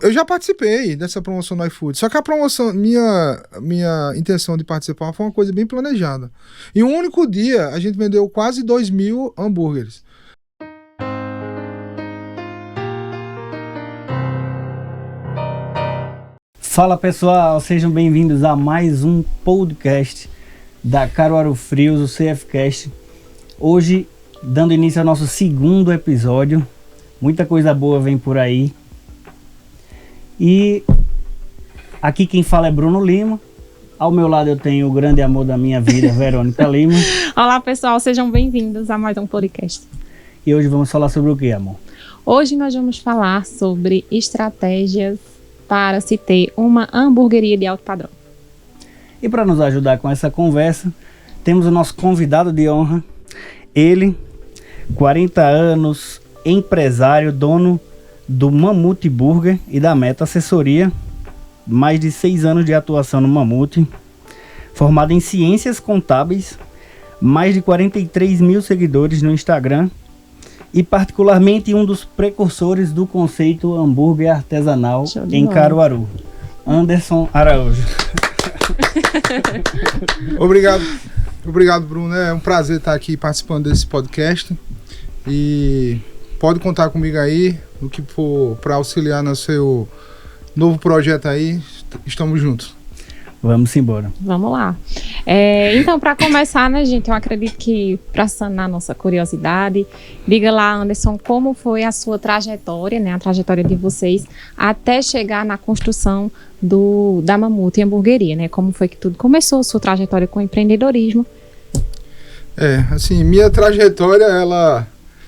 Eu já participei dessa promoção no iFood, só que a promoção, minha intenção de participar foi uma coisa bem planejada. Em um único dia, a gente vendeu quase 2.000 hambúrgueres. Fala pessoal, sejam bem-vindos a mais um podcast da Caruaru Frios, o CFcast. Hoje, dando início ao nosso segundo episódio, muita coisa boa vem por aí. E aqui quem fala é Bruno Lima. Ao meu lado eu tenho o grande amor da minha vida, Verônica Lima. Olá pessoal, sejam bem-vindos a mais um podcast. E hoje vamos falar sobre o que, amor? Hoje nós vamos falar sobre estratégias para se ter uma hamburgueria de alto padrão. E para nos ajudar com essa conversa, temos o nosso convidado de honra. Ele, 40 anos, empresário, dono do Mamute Burger e da Meta Assessoria, mais de 6 anos de atuação no Mamute, formado em Ciências Contábeis, mais de 43 mil seguidores no Instagram e particularmente um dos precursores do conceito hambúrguer artesanal em Caruaru, Anderson Araújo. Obrigado, Bruno. É um prazer estar aqui participando desse podcast e pode contar comigo aí, o que for para auxiliar no seu novo projeto aí, estamos juntos. Vamos embora. Vamos lá. Então, para começar, né, gente, eu acredito que para sanar nossa curiosidade, diga lá, Anderson, como foi a sua trajetória, né, a trajetória de vocês, até chegar na construção da Mamute Hamburgueria, né? Como foi que tudo começou, sua trajetória com empreendedorismo? Assim, minha trajetória, ela,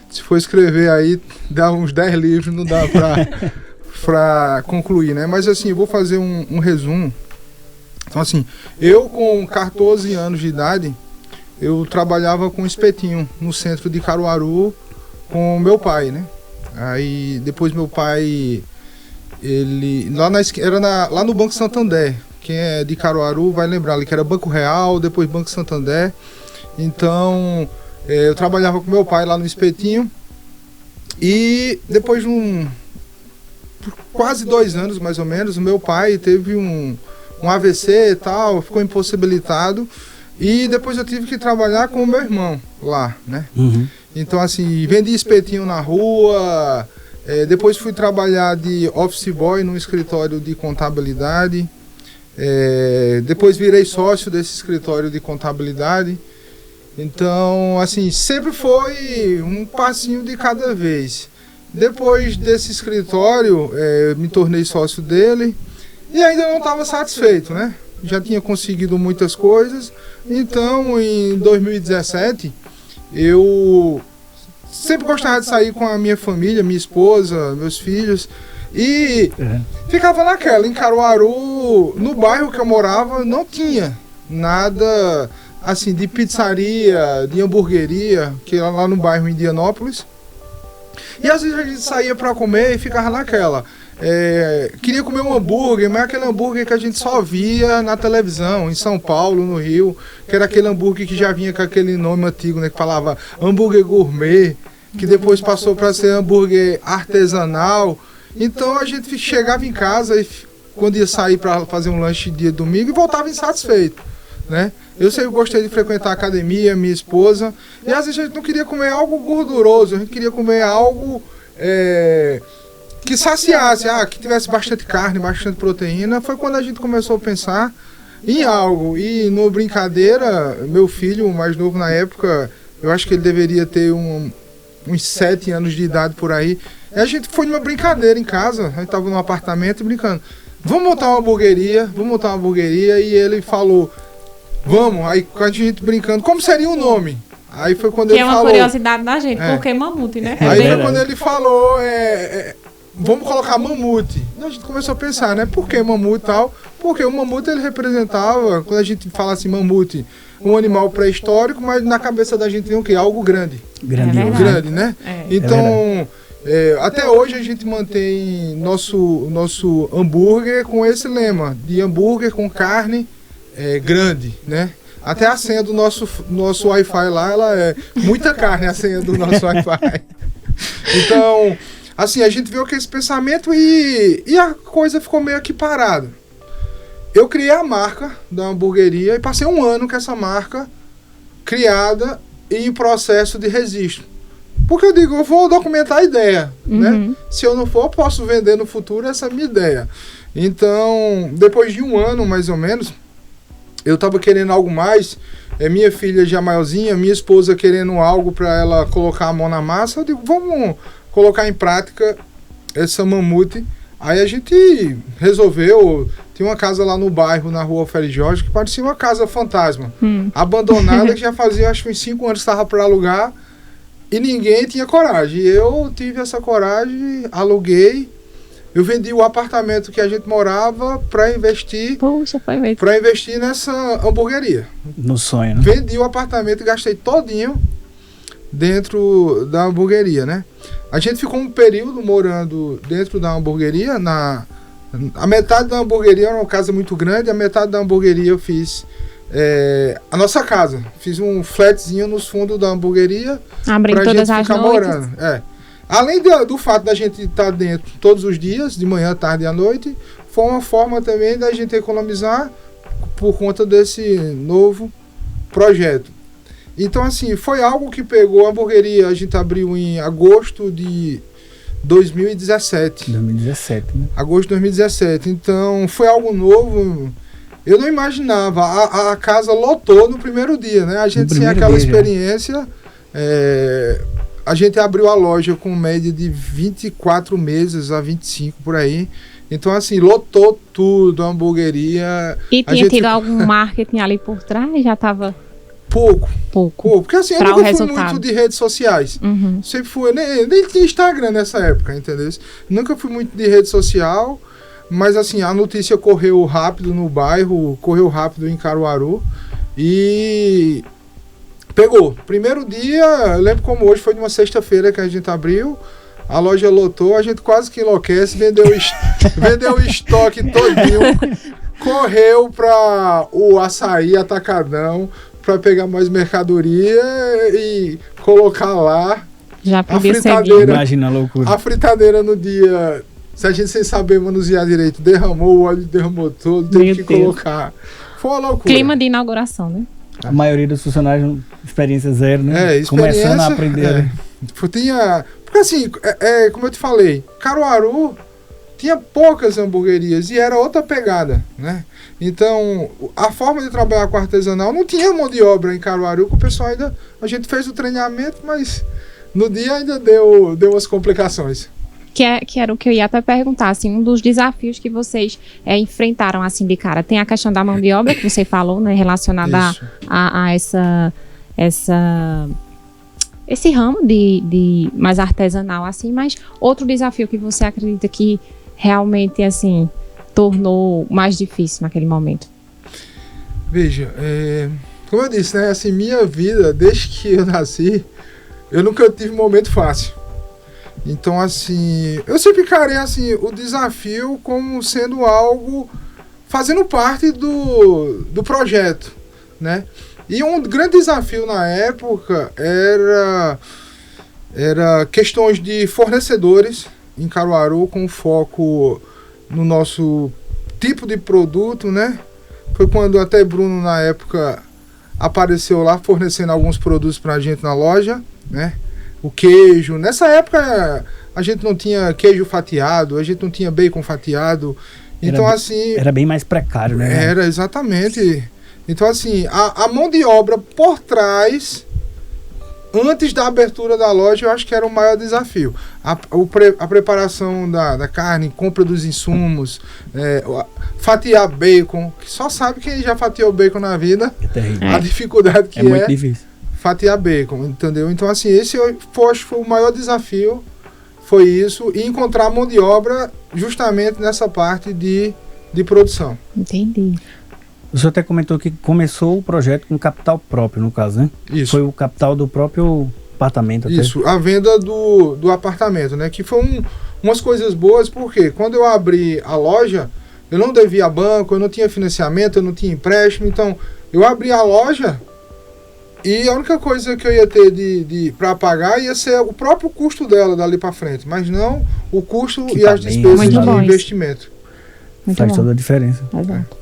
se for escrever aí, dá uns 10 livros, não dá para concluir, né? Mas assim, eu vou fazer um resumo. Então assim, eu com 14 anos de idade, eu trabalhava com espetinho no centro de Caruaru com meu pai, né? Aí depois meu pai, ele lá no Banco Santander, quem é de Caruaru vai lembrar ali que era Banco Real, depois Banco Santander. Então eu trabalhava com meu pai lá no espetinho e depois de quase 2 anos mais ou menos, o meu pai teve um AVC e tal, ficou impossibilitado e depois eu tive que trabalhar com o meu irmão lá, né? Uhum. Então assim, vendi espetinho na rua, depois fui trabalhar de office boy num escritório de contabilidade, depois virei sócio desse escritório de contabilidade. Então assim, sempre foi um passinho de cada vez. Depois desse escritório, me tornei sócio dele. E ainda não estava satisfeito, né? Já tinha conseguido muitas coisas. Então, em 2017, eu sempre gostava de sair com a minha família, minha esposa, meus filhos. E ficava naquela, em Caruaru, no bairro que eu morava, não tinha nada assim de pizzaria, de hamburgueria, que era lá no bairro Indianópolis. E às vezes a gente saía para comer e ficava naquela. Queria comer um hambúrguer, mas aquele hambúrguer que a gente só via na televisão, em São Paulo, no Rio, que era aquele hambúrguer que já vinha com aquele nome antigo, né, que falava hambúrguer gourmet, que depois passou para ser hambúrguer artesanal. Então a gente chegava em casa e quando ia sair para fazer um lanche dia domingo e voltava insatisfeito, né? Eu sempre gostei de frequentar a academia, minha esposa, e às vezes a gente não queria comer algo gorduroso, a gente queria comer algo que saciasse, que tivesse bastante carne, bastante proteína. Foi quando a gente começou a pensar em algo. E no brincadeira, meu filho, o mais novo na época, eu acho que ele deveria ter uns 7 anos de idade por aí. E a gente foi numa brincadeira em casa, a gente estava num apartamento brincando. Vamos montar uma hamburgueria, e ele falou, vamos, aí com a gente brincando, como seria o nome? Aí foi quando ele falou... Que é uma curiosidade da gente, porque Mamute, né? Aí foi quando ele falou... vamos colocar Mamute. E a gente começou a pensar, né? Por que Mamute e tal? Porque o Mamute, ele representava, quando a gente fala assim, Mamute, um animal pré-histórico, mas na cabeça da gente vem o quê? Algo grande. Grande, né? Então, até hoje a gente mantém nosso hambúrguer com esse lema, de hambúrguer com carne grande, né? Até a senha do nosso Wi-Fi lá, ela é muita carne, a senha do nosso Wi-Fi. Então... assim, a gente veio com esse pensamento e a coisa ficou meio que parada. Eu criei a marca da hamburgueria e passei um ano com essa marca criada e em processo de registro. Porque eu digo, eu vou documentar a ideia, né? Se eu não for, eu posso vender no futuro, essa é a minha ideia. Então, depois de um ano, mais ou menos, eu estava querendo algo mais. Minha filha já maiorzinha, minha esposa querendo algo para ela colocar a mão na massa. Eu digo, vamos colocar em prática essa Mamute. Aí a gente resolveu. Tinha uma casa lá no bairro, na rua Alferes Jorge, que parecia uma casa fantasma. Abandonada, que já fazia acho que uns 5 anos que estava para alugar. E ninguém tinha coragem. E eu tive essa coragem, aluguei. Eu vendi o apartamento que a gente morava para investir. Puxa, foi mesmo. Para investir nessa hamburgueria. No sonho, né? Vendi o apartamento e gastei todinho dentro da hamburgueria, né? A gente ficou um período morando dentro da hamburgueria. A metade da hamburgueria era uma casa muito grande. A metade da hamburgueria eu fiz a nossa casa. Fiz um flatzinho nos fundos da hamburgueria. Abrindo todas as noites. Morando. Além do fato da gente estar dentro todos os dias, de manhã, tarde e à noite, foi uma forma também da gente economizar por conta desse novo projeto. Então, assim, foi algo que pegou a hamburgueria. A gente abriu em agosto de 2017. 2017, né? Agosto de 2017. Então, foi algo novo. Eu não imaginava. A casa lotou no primeiro dia, né? A gente tinha aquela experiência. A gente abriu a loja com média de 24 meses a 25 por aí. Então, assim, lotou tudo, a hamburgueria. E tinha tido algum marketing ali por trás? Já estava... Pouco. Porque assim, eu nunca fui muito de redes sociais. Sempre fui, nem tinha Instagram nessa época, entendeu? Nunca fui muito de rede social, mas assim, a notícia correu rápido no bairro, correu rápido em Caruaru e pegou. Primeiro dia, eu lembro como hoje, foi numa sexta-feira que a gente abriu, a loja lotou, a gente quase que enlouquece, vendeu o estoque todinho, correu para o açaí atacadão, para pegar mais mercadoria e colocar lá. Já podia a fritadeira. Imagina a loucura. A fritadeira no dia, se a gente sem saber manusear direito, derramou, o óleo derramou todo, teve que colocar. Foi uma loucura. Clima de inauguração, né? A maioria dos funcionários, experiência zero, né? Experiência, começando a aprender. Porque assim, como eu te falei, Caruaru tinha poucas hamburguerias e era outra pegada, né? Então, a forma de trabalhar com artesanal não tinha mão de obra em Caruaru, que o pessoal ainda... A gente fez o treinamento, mas no dia ainda deu umas complicações. Que era o que eu ia até perguntar, assim, um dos desafios que vocês enfrentaram, assim, de cara. Tem a questão da mão de obra, que você falou, né, relacionada a esse ramo de mais artesanal, assim, mas outro desafio que você acredita que realmente, assim, tornou mais difícil naquele momento? Veja, como eu disse, né, assim, minha vida, desde que eu nasci, eu nunca tive um momento fácil. Então, assim, eu sempre encarei, assim, o desafio como sendo algo, fazendo parte do projeto, né? E um grande desafio na época era questões de fornecedores em Caruaru, com foco no nosso tipo de produto, né? Foi quando até Bruno, na época, apareceu lá fornecendo alguns produtos pra gente na loja, né? O queijo. Nessa época, a gente não tinha queijo fatiado, a gente não tinha bacon fatiado. Então, assim... Era bem mais precário, né? Era, exatamente. Então, assim, a mão de obra por trás, antes da abertura da loja, eu acho que era o maior desafio. A preparação da carne, compra dos insumos, fatiar bacon, que só sabe quem já fatiou bacon na vida. É terrível. A dificuldade que é muito difícil. Fatiar bacon, entendeu? Então, assim, esse eu acho que foi o maior desafio, foi isso, e encontrar mão de obra justamente nessa parte de produção. Entendi. O senhor até comentou que começou o projeto com capital próprio, no caso, né? Isso. Foi o capital do próprio apartamento. Até. Isso, a venda do apartamento, né? Que foi umas coisas boas, porque quando eu abri a loja, eu não devia banco, eu não tinha financiamento, eu não tinha empréstimo, então eu abri a loja E a única coisa que eu ia ter para pagar ia ser o próprio custo dela dali para frente, mas não o custo Que e tá as bem, despesas muito de bom isso. investimento. Muito Faz bom. toda a diferença. Exato.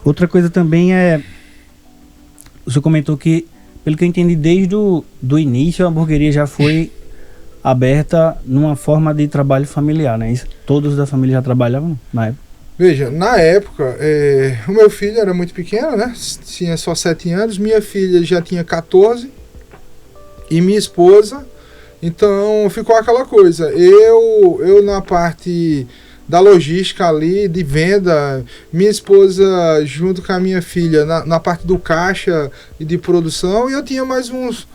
Outra coisa também é, o senhor comentou que, pelo que eu entendi, desde do início a hamburgueria já foi aberta numa forma de trabalho familiar, né? Isso, todos da família já trabalhavam na época. Veja, na época, o meu filho era muito pequeno, né? Tinha só 7 anos, minha filha já tinha 14 e minha esposa, então ficou aquela coisa, eu na parte da logística ali, de venda, minha esposa junto com a minha filha na parte do caixa e de produção, e eu tinha mais uns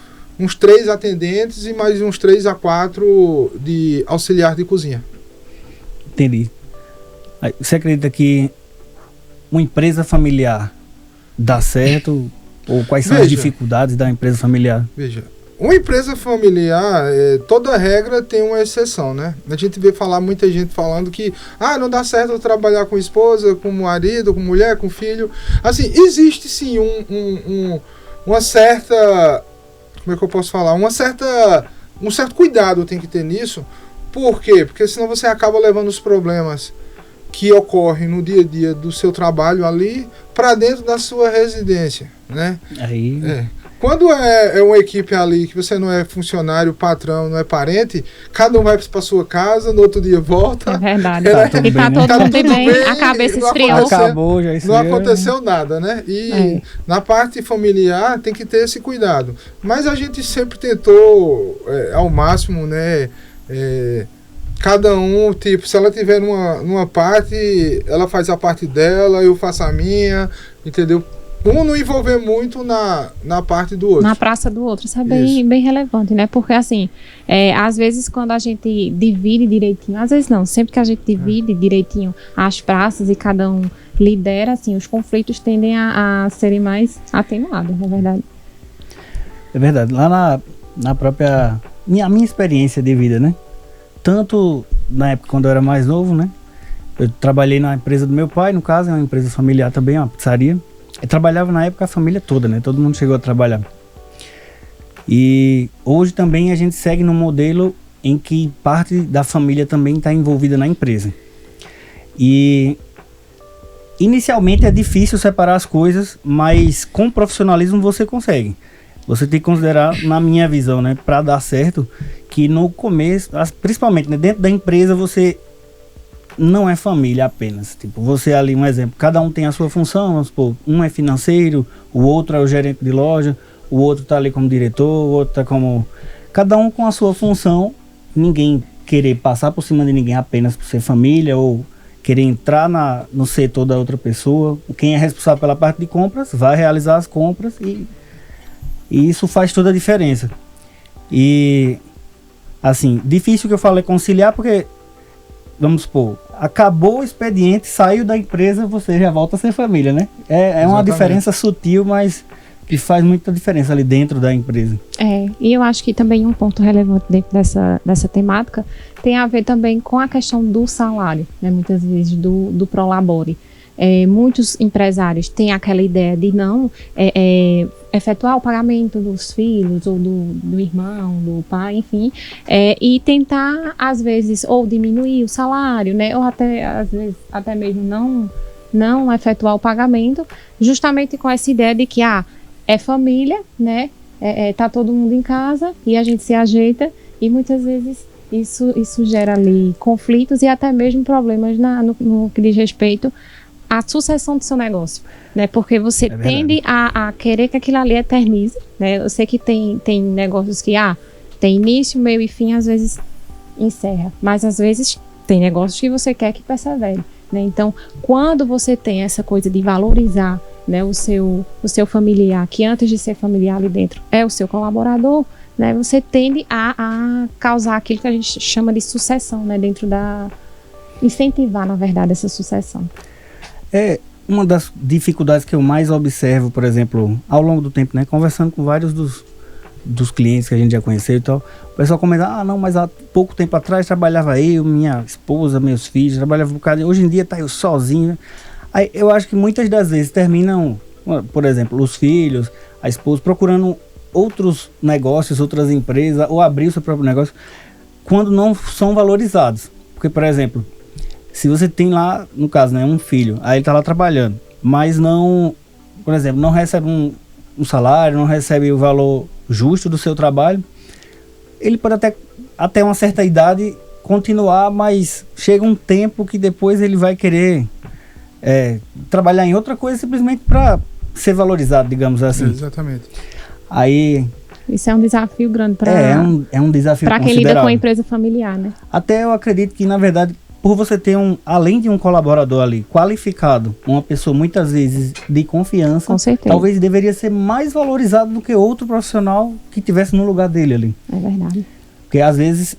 3 atendentes e mais uns 3 a 4 de auxiliar de cozinha. Entendi. Aí, você acredita que uma empresa familiar dá certo? Ou quais são as Veja. dificuldades da empresa familiar? Veja, uma empresa familiar, toda regra tem uma exceção, né? A gente vê falar muita gente falando que não dá certo eu trabalhar com esposa, com marido, com mulher, com filho. Assim, existe sim uma certa, como é que eu posso falar? Um certo cuidado tem que ter nisso. Por quê? Porque senão você acaba levando os problemas que ocorrem no dia a dia do seu trabalho ali para dentro da sua residência, né? Aí, Quando é uma equipe ali que você não é funcionário, patrão, não é parente, cada um vai para sua casa, no outro dia volta. É verdade. Tá tudo E tá bem, né? todo Tá mundo tudo bem, bem, a cabeça não esfriou. aconteceu. acabou, já Não esfriou. aconteceu nada, né? E na parte familiar tem que ter esse cuidado. Mas a gente sempre tentou, ao máximo, né? Cada um, tipo, se ela tiver numa parte, ela faz a parte dela, eu faço a minha, entendeu? Um não envolver muito na parte do outro. Na praça do outro. Isso é Isso. bem relevante, né? Porque, assim, às vezes quando a gente divide direitinho, às vezes não, sempre que a gente divide direitinho as praças e cada um lidera, assim, os conflitos tendem a serem mais atenuados, na verdade. É verdade. Lá na própria... a minha experiência de vida, né? Tanto na época quando eu era mais novo, né? Eu trabalhei na empresa do meu pai, no caso, é uma empresa familiar também, uma pizzaria. Eu trabalhava na época a família toda, né? Todo mundo chegou a trabalhar. E hoje também a gente segue num modelo em que parte da família também está envolvida na empresa. E inicialmente é difícil separar as coisas, mas com profissionalismo você consegue. Você tem que considerar, na minha visão, né, para dar certo, que no começo, principalmente, né, dentro da empresa, você não é família apenas. Tipo, você ali, um exemplo, cada um tem a sua função, vamos supor, um é financeiro, o outro é o gerente de loja, o outro tá ali como diretor, o outro tá como... Cada um com a sua função, ninguém querer passar por cima de ninguém apenas por ser família, ou querer entrar no setor da outra pessoa. Quem é responsável pela parte de compras, vai realizar as compras e isso faz toda a diferença. E, assim, difícil que eu falo é conciliar, porque, vamos supor, acabou o expediente, saiu da empresa, você já volta a ser família, né? É uma diferença sutil, mas que faz muita diferença ali dentro da empresa. E eu acho que também um ponto relevante dentro dessa temática tem a ver também com a questão do salário, né? Muitas vezes do prolabore. Muitos empresários têm aquela ideia de não efetuar o pagamento dos filhos ou do irmão, do pai, enfim, e tentar, às vezes, ou diminuir o salário, né, ou até, às vezes, até mesmo não efetuar o pagamento, justamente com essa ideia de que, é família, né, tá todo mundo em casa e a gente se ajeita, e muitas vezes isso gera ali conflitos e até mesmo problemas no que diz respeito a sucessão do seu negócio, né? Porque você tende a querer que aquilo ali eternize, né? Eu sei que tem negócios que, tem início, meio e fim, às vezes encerra. Mas às vezes tem negócios que você quer que persevere, né? Então, quando você tem essa coisa de valorizar, né, o seu familiar, que antes de ser familiar ali dentro é o seu colaborador, né? Você tende a causar aquilo que a gente chama de sucessão, né? Incentivar, na verdade, essa sucessão. Uma das dificuldades que eu mais observo, por exemplo, ao longo do tempo, né, conversando com vários dos clientes que a gente já conheceu e tal, o pessoal comenta, não, mas há pouco tempo atrás trabalhava eu, minha esposa, meus filhos, trabalhava um bocado, hoje em dia tá eu sozinho. Aí eu acho que muitas das vezes terminam, por exemplo, os filhos, a esposa, procurando outros negócios, outras empresas, ou abrir o seu próprio negócio, quando não são valorizados. Porque, por exemplo, se você tem lá, no caso, né, um filho, aí ele está lá trabalhando, mas não, por exemplo, não recebe um salário, não recebe o valor justo do seu trabalho, ele pode até uma certa idade continuar, mas chega um tempo que depois ele vai querer trabalhar em outra coisa simplesmente para ser valorizado, digamos assim. Exatamente. Aí... Isso é um desafio grande para é um desafio para quem lida com a empresa familiar, né? Até eu acredito que, na verdade, por você ter além de um colaborador ali qualificado, uma pessoa muitas vezes de confiança, com certeza, talvez deveria ser mais valorizado do que outro profissional que tivesse no lugar dele ali. É verdade. Porque às vezes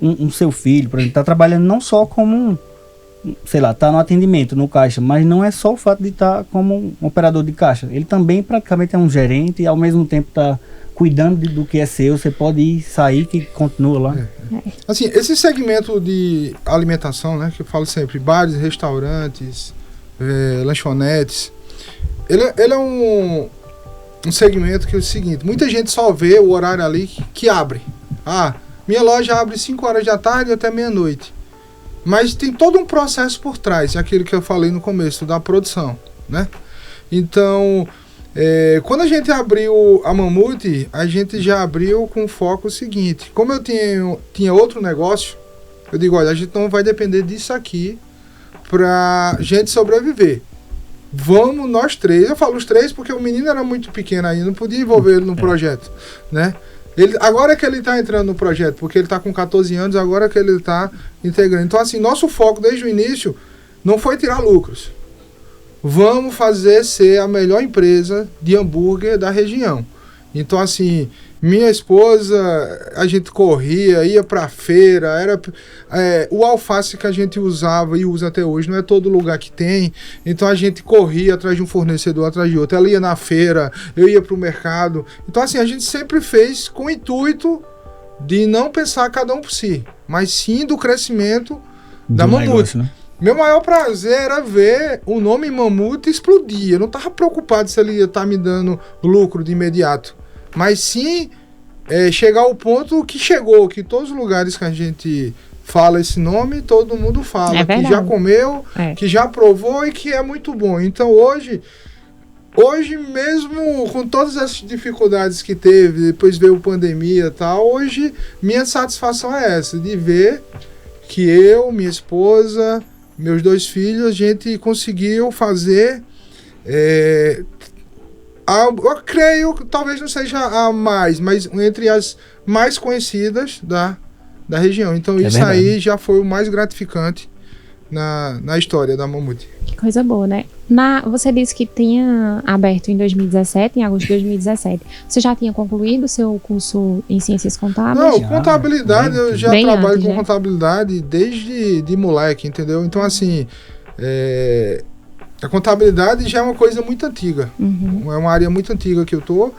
um seu filho, por exemplo, está trabalhando não só como sei lá, está no atendimento, no caixa, mas não é só o fato de estar como um operador de caixa. Ele também praticamente é um gerente e ao mesmo tempo está cuidando do que é seu. Você pode ir, sair, que continua lá. Assim, esse segmento de alimentação, né, que eu falo sempre, bares, restaurantes, lanchonetes, ele é um segmento que é o seguinte, muita gente só vê o horário ali que abre. Minha loja abre 5 horas da tarde até meia-noite. Mas tem todo um processo por trás, aquilo que eu falei no começo, da produção, né? Então, quando a gente abriu a Mamute, a gente já abriu com o foco seguinte. Como eu tinha outro negócio, eu digo, olha, a gente não vai depender disso aqui pra gente sobreviver. Vamos nós três, eu falo os três porque o menino era muito pequeno ainda, não podia envolver ele no projeto, né? Agora que ele está entrando no projeto, porque ele está com 14 anos, agora que ele está integrando. Então, assim, nosso foco desde o início não foi tirar lucros. Vamos fazer ser a melhor empresa de hambúrguer da região. Então, assim, minha esposa, a gente corria, ia pra feira, o alface que a gente usava e usa até hoje, não é todo lugar que tem. Então a gente corria atrás de um fornecedor, atrás de outro. Ela ia na feira, eu ia pro mercado. Então, assim, a gente sempre fez com o intuito de não pensar cada um por si, mas sim do crescimento da Mamute. Negócio, né? Meu maior prazer era ver o nome Mamute explodir. Eu não estava preocupado se ele ia estar me dando lucro de imediato. Mas sim chegar ao ponto que chegou, que todos os lugares que a gente fala esse nome, todo mundo fala. Que já comeu, que já provou e que é muito bom. Então hoje mesmo com todas as dificuldades que teve, depois veio pandemia e tal, hoje minha satisfação é essa, de ver que eu, minha esposa, meus 2 filhos, a gente conseguiu fazer... eu creio que talvez não seja a mais, mas entre as mais conhecidas da região. Então isso verdade. Aí já foi o mais gratificante na história da Mamute. Que coisa boa, né? Você disse que tinha aberto em 2017, em agosto de 2017. Você já tinha concluído o seu curso em Ciências Contábeis? Não, contabilidade, eu já trabalho com contabilidade desde de moleque, entendeu? Então, assim... A contabilidade já é uma coisa muito antiga. É uma área muito antiga que eu tô.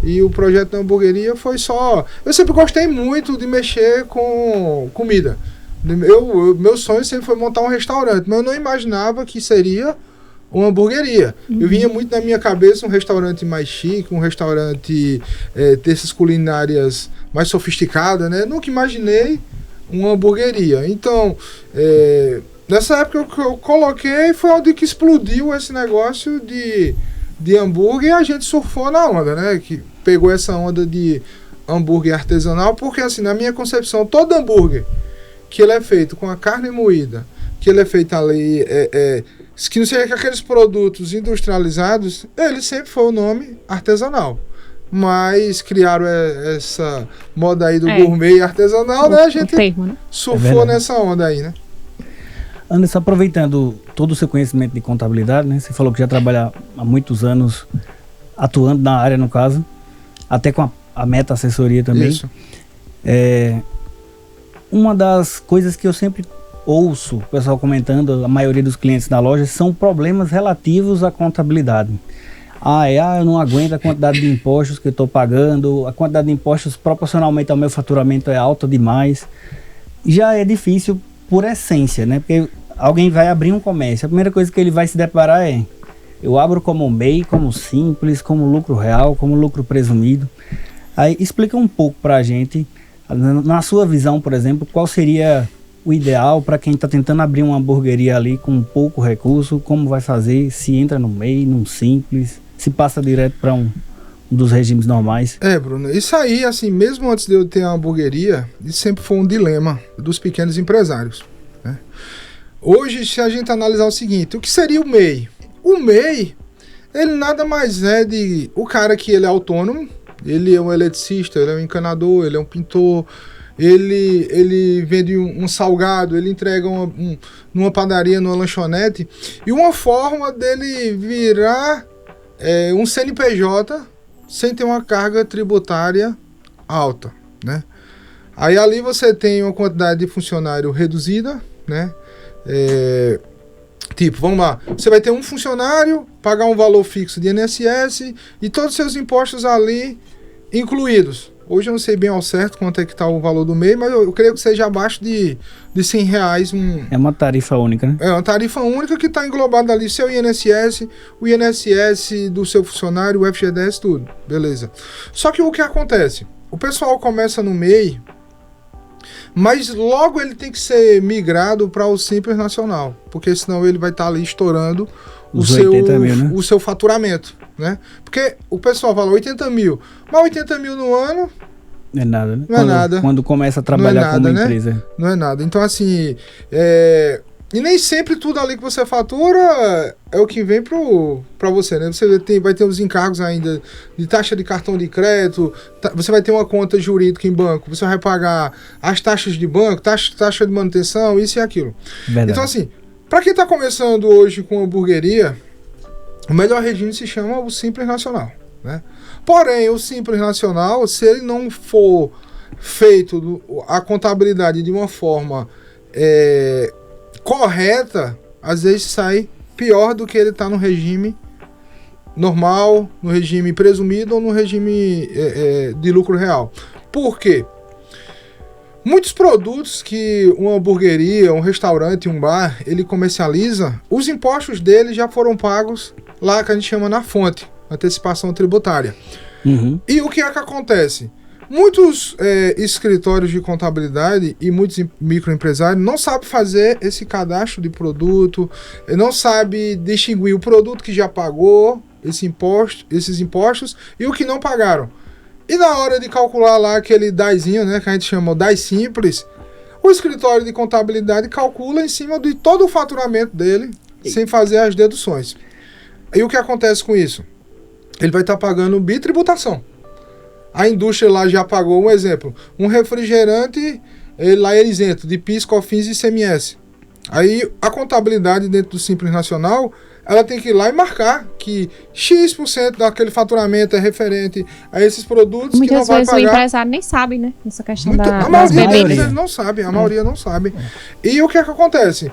E o projeto da hamburgueria foi só... Eu sempre gostei muito de mexer com comida. Meu sonho sempre foi montar um restaurante, mas eu não imaginava que seria uma hamburgueria. Eu vinha muito na minha cabeça um restaurante mais chique, um restaurante dessas culinárias mais sofisticadas, né? Nunca imaginei uma hamburgueria. Então... nessa época que eu coloquei foi onde que explodiu esse negócio de hambúrguer e a gente surfou na onda, né? Que pegou essa onda de hambúrguer artesanal, porque assim, na minha concepção, todo hambúrguer que ele é feito com a carne moída, que ele é feito ali, que não seja aqueles produtos industrializados, ele sempre foi o nome artesanal. Mas criaram essa moda aí do gourmet artesanal, né? A gente surfou nessa onda aí, né? Anderson, aproveitando todo o seu conhecimento de contabilidade, né? Você falou que já trabalha há muitos anos atuando na área, no caso, até com a Meta Assessoria também. Isso. Uma das coisas que eu sempre ouço o pessoal comentando, a maioria dos clientes da loja, são problemas relativos à contabilidade. Eu não aguento a quantidade de impostos que eu estou pagando, a quantidade de impostos proporcionalmente ao meu faturamento é alta demais. Já é difícil por essência, né? Porque alguém vai abrir um comércio, a primeira coisa que ele vai se deparar eu abro como MEI, como simples, como lucro real, como lucro presumido. Aí explica um pouco para a gente, na sua visão, por exemplo, qual seria o ideal para quem está tentando abrir uma hamburgueria ali com pouco recurso, como vai fazer, se entra no MEI, num simples, se passa direto para um dos regimes normais. Bruno, isso aí, assim, mesmo antes de eu ter uma hamburgueria, isso sempre foi um dilema dos pequenos empresários, né? Hoje, se a gente analisar o seguinte, o que seria o MEI? O MEI, ele nada mais é de o cara que ele é autônomo, ele é um eletricista, ele é um encanador, ele é um pintor, ele vende um salgado, ele entrega numa padaria, numa lanchonete, e uma forma dele virar um CNPJ sem ter uma carga tributária alta, né? Aí ali você tem uma quantidade de funcionário reduzida, né? Tipo, vamos lá, você vai ter um funcionário, pagar um valor fixo de INSS e todos os seus impostos ali incluídos. Hoje eu não sei bem ao certo quanto é que está o valor do MEI, mas eu creio que seja abaixo de R$100. É uma tarifa única, né? É uma tarifa única que está englobada ali, seu INSS, o INSS do seu funcionário, o FGTS, tudo. Beleza. Só que o que acontece? O pessoal começa no MEI, mas logo ele tem que ser migrado para o Simples Nacional, porque senão ele vai estar ali estourando os 80 mil, né? O seu faturamento, né? Porque o pessoal fala 80 mil, mas 80 mil no ano não é nada, né? Não é nada. Quando começa a trabalhar com uma empresa. Não é nada. Então, assim, e nem sempre tudo ali que você fatura é o que vem para você, né? Você vai ter os encargos ainda de taxa de cartão de crédito, você vai ter uma conta jurídica em banco, você vai pagar as taxas de banco, taxa de manutenção, isso e aquilo. Verdade. Então, assim, para quem está começando hoje com hamburgueria, o melhor regime se chama o Simples Nacional, né? Porém, o Simples Nacional, se ele não for feito a contabilidade de uma forma correta, às vezes sai pior do que ele está no regime normal, no regime presumido ou no regime de lucro real. Por quê? Muitos produtos que uma hamburgueria, um restaurante, um bar, ele comercializa, os impostos dele já foram pagos lá que a gente chama na fonte, antecipação tributária. Uhum. E o que é que acontece? Muitos escritórios de contabilidade e muitos microempresários não sabem fazer esse cadastro de produto, não sabem distinguir o produto que já pagou esses impostos e o que não pagaram. E na hora de calcular lá aquele DASzinho, né, que a gente chama o DAS simples, o escritório de contabilidade calcula em cima de todo o faturamento dele, sem fazer as deduções. E o que acontece com isso? Ele vai estar pagando bitributação. A indústria lá já pagou, um exemplo, um refrigerante, lá é isento de PIS, COFINS e ICMS. Aí a contabilidade dentro do Simples Nacional, ela tem que ir lá e marcar que X% daquele faturamento é referente a esses produtos que não vai pagar. Muitas vezes o empresário nem sabe, né? Essa questão A maioria deles não sabe, a maioria não sabe. E o que é que acontece?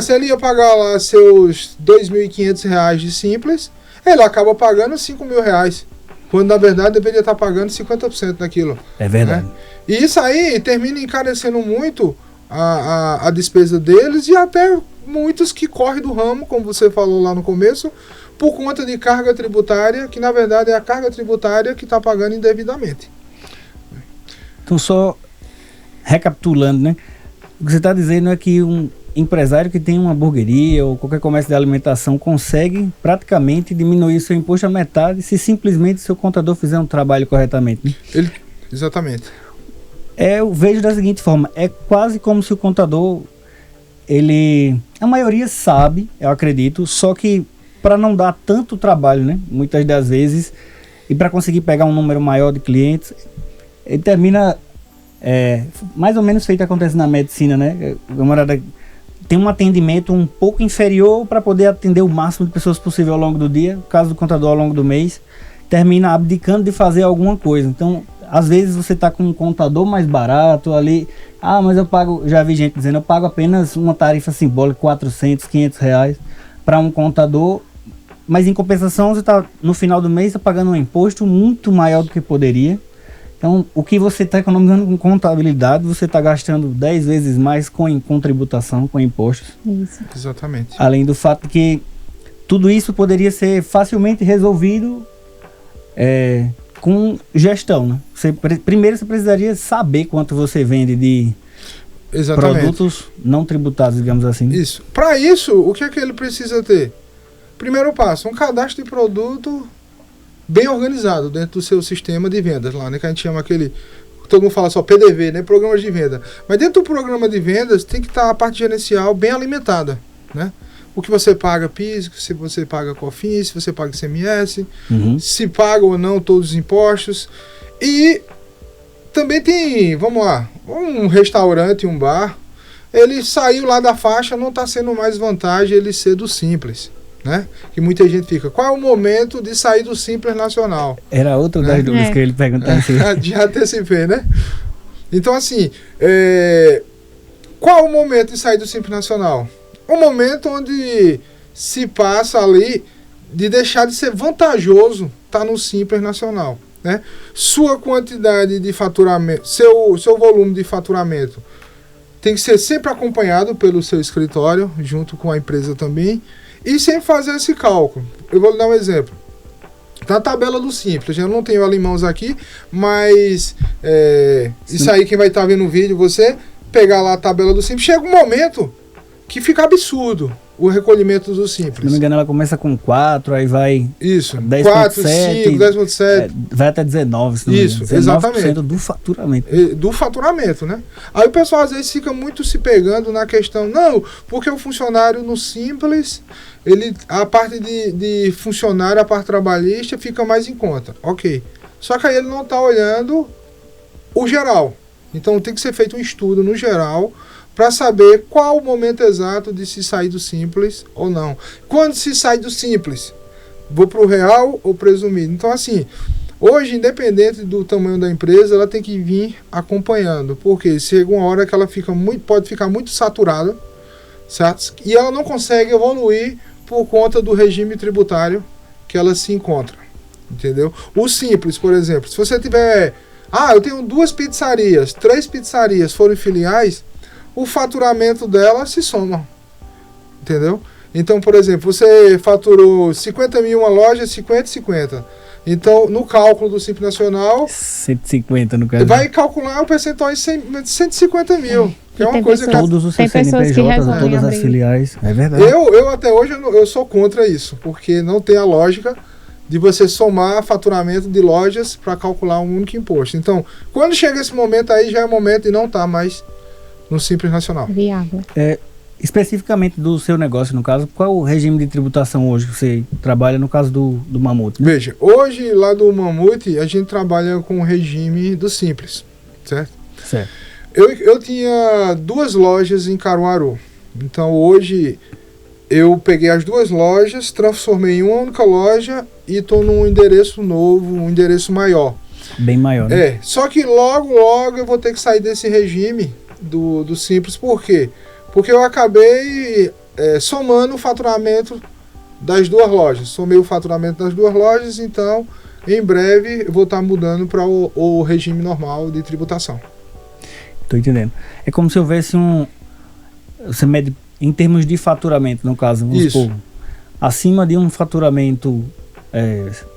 Se ele ia pagar lá seus R$2.500 de Simples, ele acaba pagando R$5.000. Quando na verdade deveria estar pagando 50% daquilo. É verdade. Né? E isso aí termina encarecendo muito a despesa deles e até muitos que correm do ramo, como você falou lá no começo, por conta de carga tributária, que na verdade é a carga tributária que está pagando indevidamente. Então, só recapitulando, né? O que você está dizendo é que um empresário que tem uma hamburgueria ou qualquer comércio de alimentação consegue praticamente diminuir seu imposto à metade se simplesmente seu contador fizer um trabalho corretamente, né? Exatamente. Eu vejo da seguinte forma, é quase como se o contador, a maioria sabe, eu acredito, só que para não dar tanto trabalho, né, muitas das vezes, e para conseguir pegar um número maior de clientes, ele termina, mais ou menos feito acontece na medicina, né, tem um atendimento um pouco inferior para poder atender o máximo de pessoas possível ao longo do dia, no caso do contador ao longo do mês, termina abdicando de fazer alguma coisa. Então, às vezes você está com um contador mais barato ali, mas eu pago, já vi gente dizendo, eu pago apenas uma tarifa simbólica, R$400, R$500 para um contador, mas em compensação você está no final do mês está pagando um imposto muito maior do que poderia. Então, o que você está economizando com contabilidade, você está gastando 10 vezes mais com tributação, com impostos. Isso. Exatamente. Além do fato que tudo isso poderia ser facilmente resolvido com gestão, né? Primeiro você precisaria saber quanto você vende de produtos não tributados, digamos assim. Isso. Para isso, o que é que ele precisa ter? Primeiro passo, um cadastro de produto bem organizado dentro do seu sistema de vendas lá, né? Que a gente chama aquele... Todo mundo fala só PDV, né? Programas de venda. Mas dentro do programa de vendas tem que estar a parte gerencial bem alimentada, né? O que você paga PIS, se você paga COFINS, se você paga ICMS, se paga ou não todos os impostos. E também tem, vamos lá, um restaurante, um bar, ele saiu lá da faixa, não está sendo mais vantagem ele ser do Simples, né? Que muita gente fica, qual é o momento de sair do Simples Nacional? Era outra das dúvidas que ele perguntava. De antecipei, né? Então, assim, qual é o momento de sair do Simples Nacional? Um momento onde se passa ali de deixar de ser vantajoso estar no Simples Nacional, né? Sua quantidade de faturamento, seu volume de faturamento tem que ser sempre acompanhado pelo seu escritório, junto com a empresa também, e sempre fazer esse cálculo. Eu vou lhe dar um exemplo. Na tabela do Simples, eu não tenho ela em mãos aqui, mas isso aí quem vai estar vendo o vídeo, você pegar lá a tabela do Simples, chega um momento que fica absurdo o recolhimento do Simples. Se não me engano, ela começa com 4, aí vai... Isso, 10,7, 4, 5, 10,7. Vai até 19, se não me engano. Isso, exatamente. do faturamento. Do faturamento, né? Aí o pessoal às vezes fica muito se pegando na questão, não, porque o funcionário no Simples, a parte de funcionário, a parte trabalhista, fica mais em conta. Ok. Só que aí ele não está olhando o geral. Então tem que ser feito um estudo no geral para saber qual o momento exato de se sair do Simples ou não. Quando se sai do Simples, vou para o real ou presumido. Então, assim, hoje, independente do tamanho da empresa, ela tem que vir acompanhando, porque chega uma hora que ela pode ficar muito saturada, certo? E ela não consegue evoluir por conta do regime tributário que ela se encontra, entendeu? O Simples, por exemplo, se você tiver... eu tenho 2 pizzarias, 3 pizzarias forem filiais, o faturamento dela se soma, entendeu? Então, por exemplo, você faturou 50 mil uma loja, 50 e 50. Então, no cálculo do Simples Nacional... 150 no caso. Vai calcular o percentual em 150 mil. Que é uma coisa que... Todos os CNPJs, todas as filiais. É verdade. Eu até hoje, eu sou contra isso, porque não tem a lógica de você somar faturamento de lojas para calcular um único imposto. Então, quando chega esse momento aí, já é o momento de não estar mais no Simples Nacional. Viável. Especificamente do seu negócio, no caso, qual é o regime de tributação hoje que você trabalha no caso do Mamute? Veja, hoje lá do Mamute a gente trabalha com o regime do Simples, certo? Certo. Eu tinha 2 lojas em Caruaru, então hoje eu peguei as 2 lojas, transformei em uma única loja e estou num endereço novo, um endereço maior. Bem maior, né? Só que logo eu vou ter que sair desse regime do Simples. Por quê? Porque eu acabei somando o faturamento das 2 lojas. Somei o faturamento das 2 lojas, então em breve eu vou estar mudando para o regime normal de tributação. Estou entendendo. É como se houvesse você mede em termos de faturamento, no caso, vamos supor, acima de um faturamento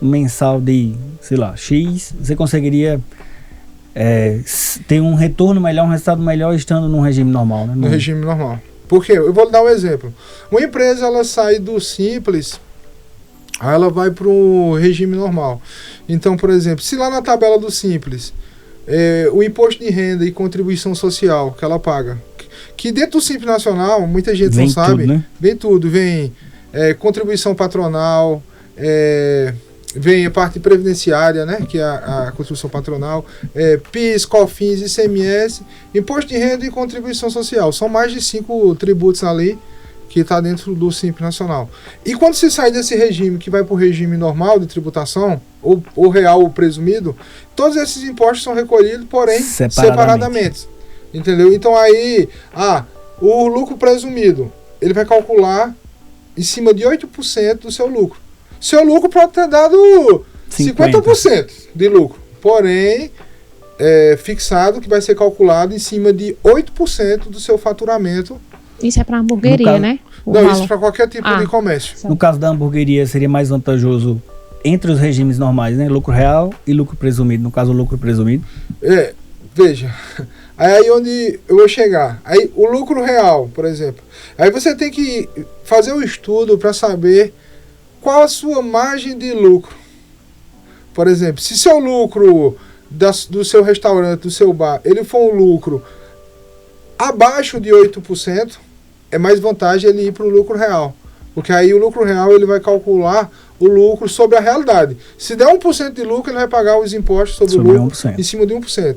mensal de, sei lá, X, você conseguiria ter um retorno melhor, um resultado melhor estando num regime normal, né? No regime normal. Porque, eu vou dar um exemplo. Uma empresa, ela sai do Simples, aí ela vai para o regime normal. Então, por exemplo, se lá na tabela do Simples, o imposto de renda e contribuição social que ela paga, que dentro do Simples Nacional, muita gente não sabe, né? Vem tudo, vem contribuição patronal, vem a parte previdenciária, né, que é a contribuição patronal, PIS, COFINS, ICMS, imposto de renda e contribuição social. São mais de 5 tributos ali que está dentro do Simples Nacional. E quando se sai desse regime, que vai para o regime normal de tributação, ou real ou presumido, todos esses impostos são recolhidos, porém, separadamente. Entendeu? Então aí, o lucro presumido, ele vai calcular em cima de 8% do seu lucro. Seu lucro pode ter dado 50% de lucro, porém, fixado que vai ser calculado em cima de 8% do seu faturamento. Isso é para hamburgueria, né? Não, isso para qualquer tipo de comércio. No caso da hamburgueria, seria mais vantajoso entre os regimes normais, né? Lucro real e lucro presumido. No caso, o lucro presumido. Veja, aí onde eu vou chegar. Aí o lucro real, por exemplo. Aí você tem que fazer um estudo para saber qual a sua margem de lucro. Por exemplo, se seu lucro do seu restaurante, do seu bar, ele for um lucro abaixo de 8%, é mais vantagem ele ir para o lucro real. Porque aí o lucro real ele vai calcular o lucro sobre a realidade. Se der 1% de lucro, ele vai pagar os impostos sobre o lucro 1%. Em cima de 1%.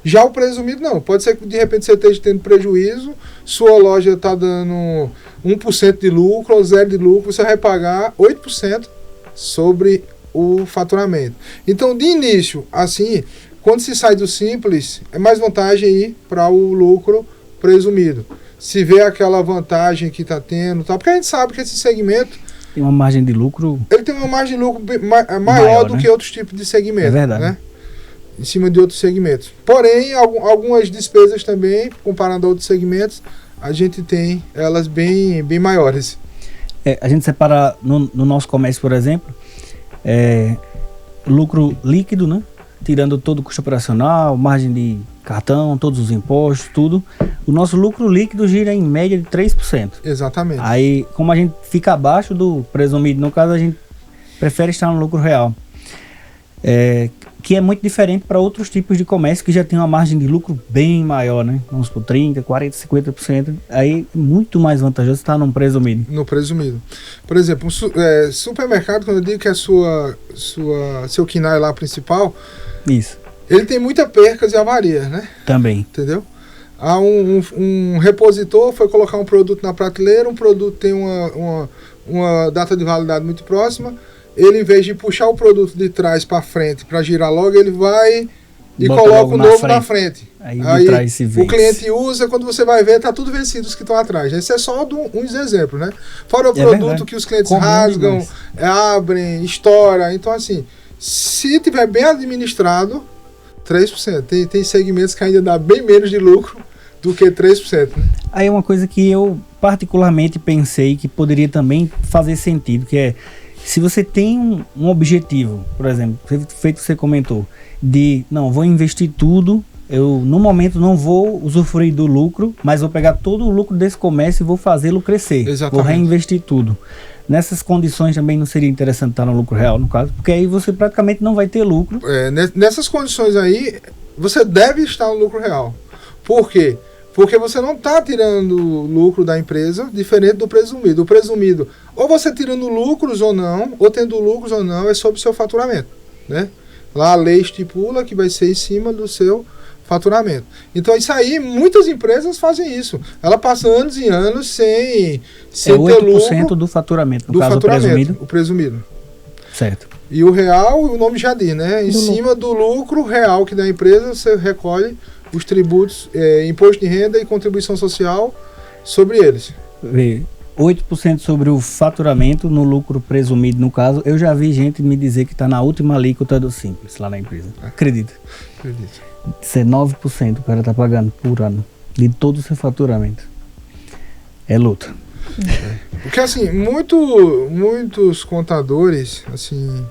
Já o presumido não. Pode ser que de repente você esteja tendo prejuízo, sua loja está dando 1% de lucro ou 0% de lucro, você vai pagar 8% sobre o faturamento. Então, de início, assim, quando se sai do simples, é mais vantagem ir para o lucro presumido. Se vê aquela vantagem que está tendo, tá? Porque a gente sabe que esse segmento tem uma margem de lucro. Ele tem uma margem de lucro maior do, né, que outros tipos de segmentos. É verdade. Né? Em cima de outros segmentos. Porém, algumas despesas também, comparando a outros segmentos, a gente tem elas bem maiores. A gente separa no nosso comércio, por exemplo, lucro líquido, né? Tirando todo o custo operacional, margem de cartão, todos os impostos, tudo. O nosso lucro líquido gira em média de 3%. Exatamente. Aí, como a gente fica abaixo do presumido, no caso, a gente prefere estar no lucro real. Que é muito diferente para outros tipos de comércio que já tem uma margem de lucro bem maior, né? Vamos por 30%, 40%, 50%. Aí é muito mais vantajoso estar num presumido. No presumido. Por exemplo, supermercado, quando eu digo que é seu KINAI lá principal, isso, ele tem muita percas e avarias, né? Também. Entendeu? Há um repositor, foi colocar um produto na prateleira, um produto tem uma data de validade muito próxima. Ele, em vez de puxar o produto de trás para frente para girar logo, ele vai e bota, coloca o novo na frente. Aí de trás se vence. O cliente usa, quando você vai ver, tá tudo vencido os que estão atrás. Esse é só uns exemplos, né? Fora o produto verdade. Que os clientes rasgam, abrem, estouram. Então, assim, se tiver bem administrado, 3%. Tem segmentos que ainda dá bem menos de lucro do que 3%. Né? Aí é uma coisa que eu particularmente pensei que poderia também fazer sentido, que é se você tem um objetivo, por exemplo, feito que você comentou, de não, vou investir tudo, eu no momento não vou usufruir do lucro, mas vou pegar todo o lucro desse comércio e vou fazê-lo crescer. Exatamente. Vou reinvestir tudo. Nessas condições também não seria interessante estar no lucro real, no caso, porque aí você praticamente não vai ter lucro. Nessas condições aí, você deve estar no lucro real. Por quê? Porque você não está tirando lucro da empresa, diferente do presumido. O presumido, ou você tirando lucros ou não, ou tendo lucros ou não, é sobre o seu faturamento. Né? Lá a lei estipula que vai ser em cima do seu faturamento. Então isso aí, muitas empresas fazem isso. Ela passa anos e anos sem ter lucro. 8% do faturamento, no caso presumido. O presumido. Certo. E o real, o nome já diz, né? Em cima do lucro real que da empresa, você recolhe os tributos, imposto de renda e contribuição social sobre eles. 8% sobre o faturamento no lucro presumido, no caso. Eu já vi gente me dizer que está na última alíquota do Simples lá na empresa. Acredita? Acredito. Isso é 9% o cara está pagando por ano de todo o seu faturamento. É luta. Porque assim, muitos contadores assim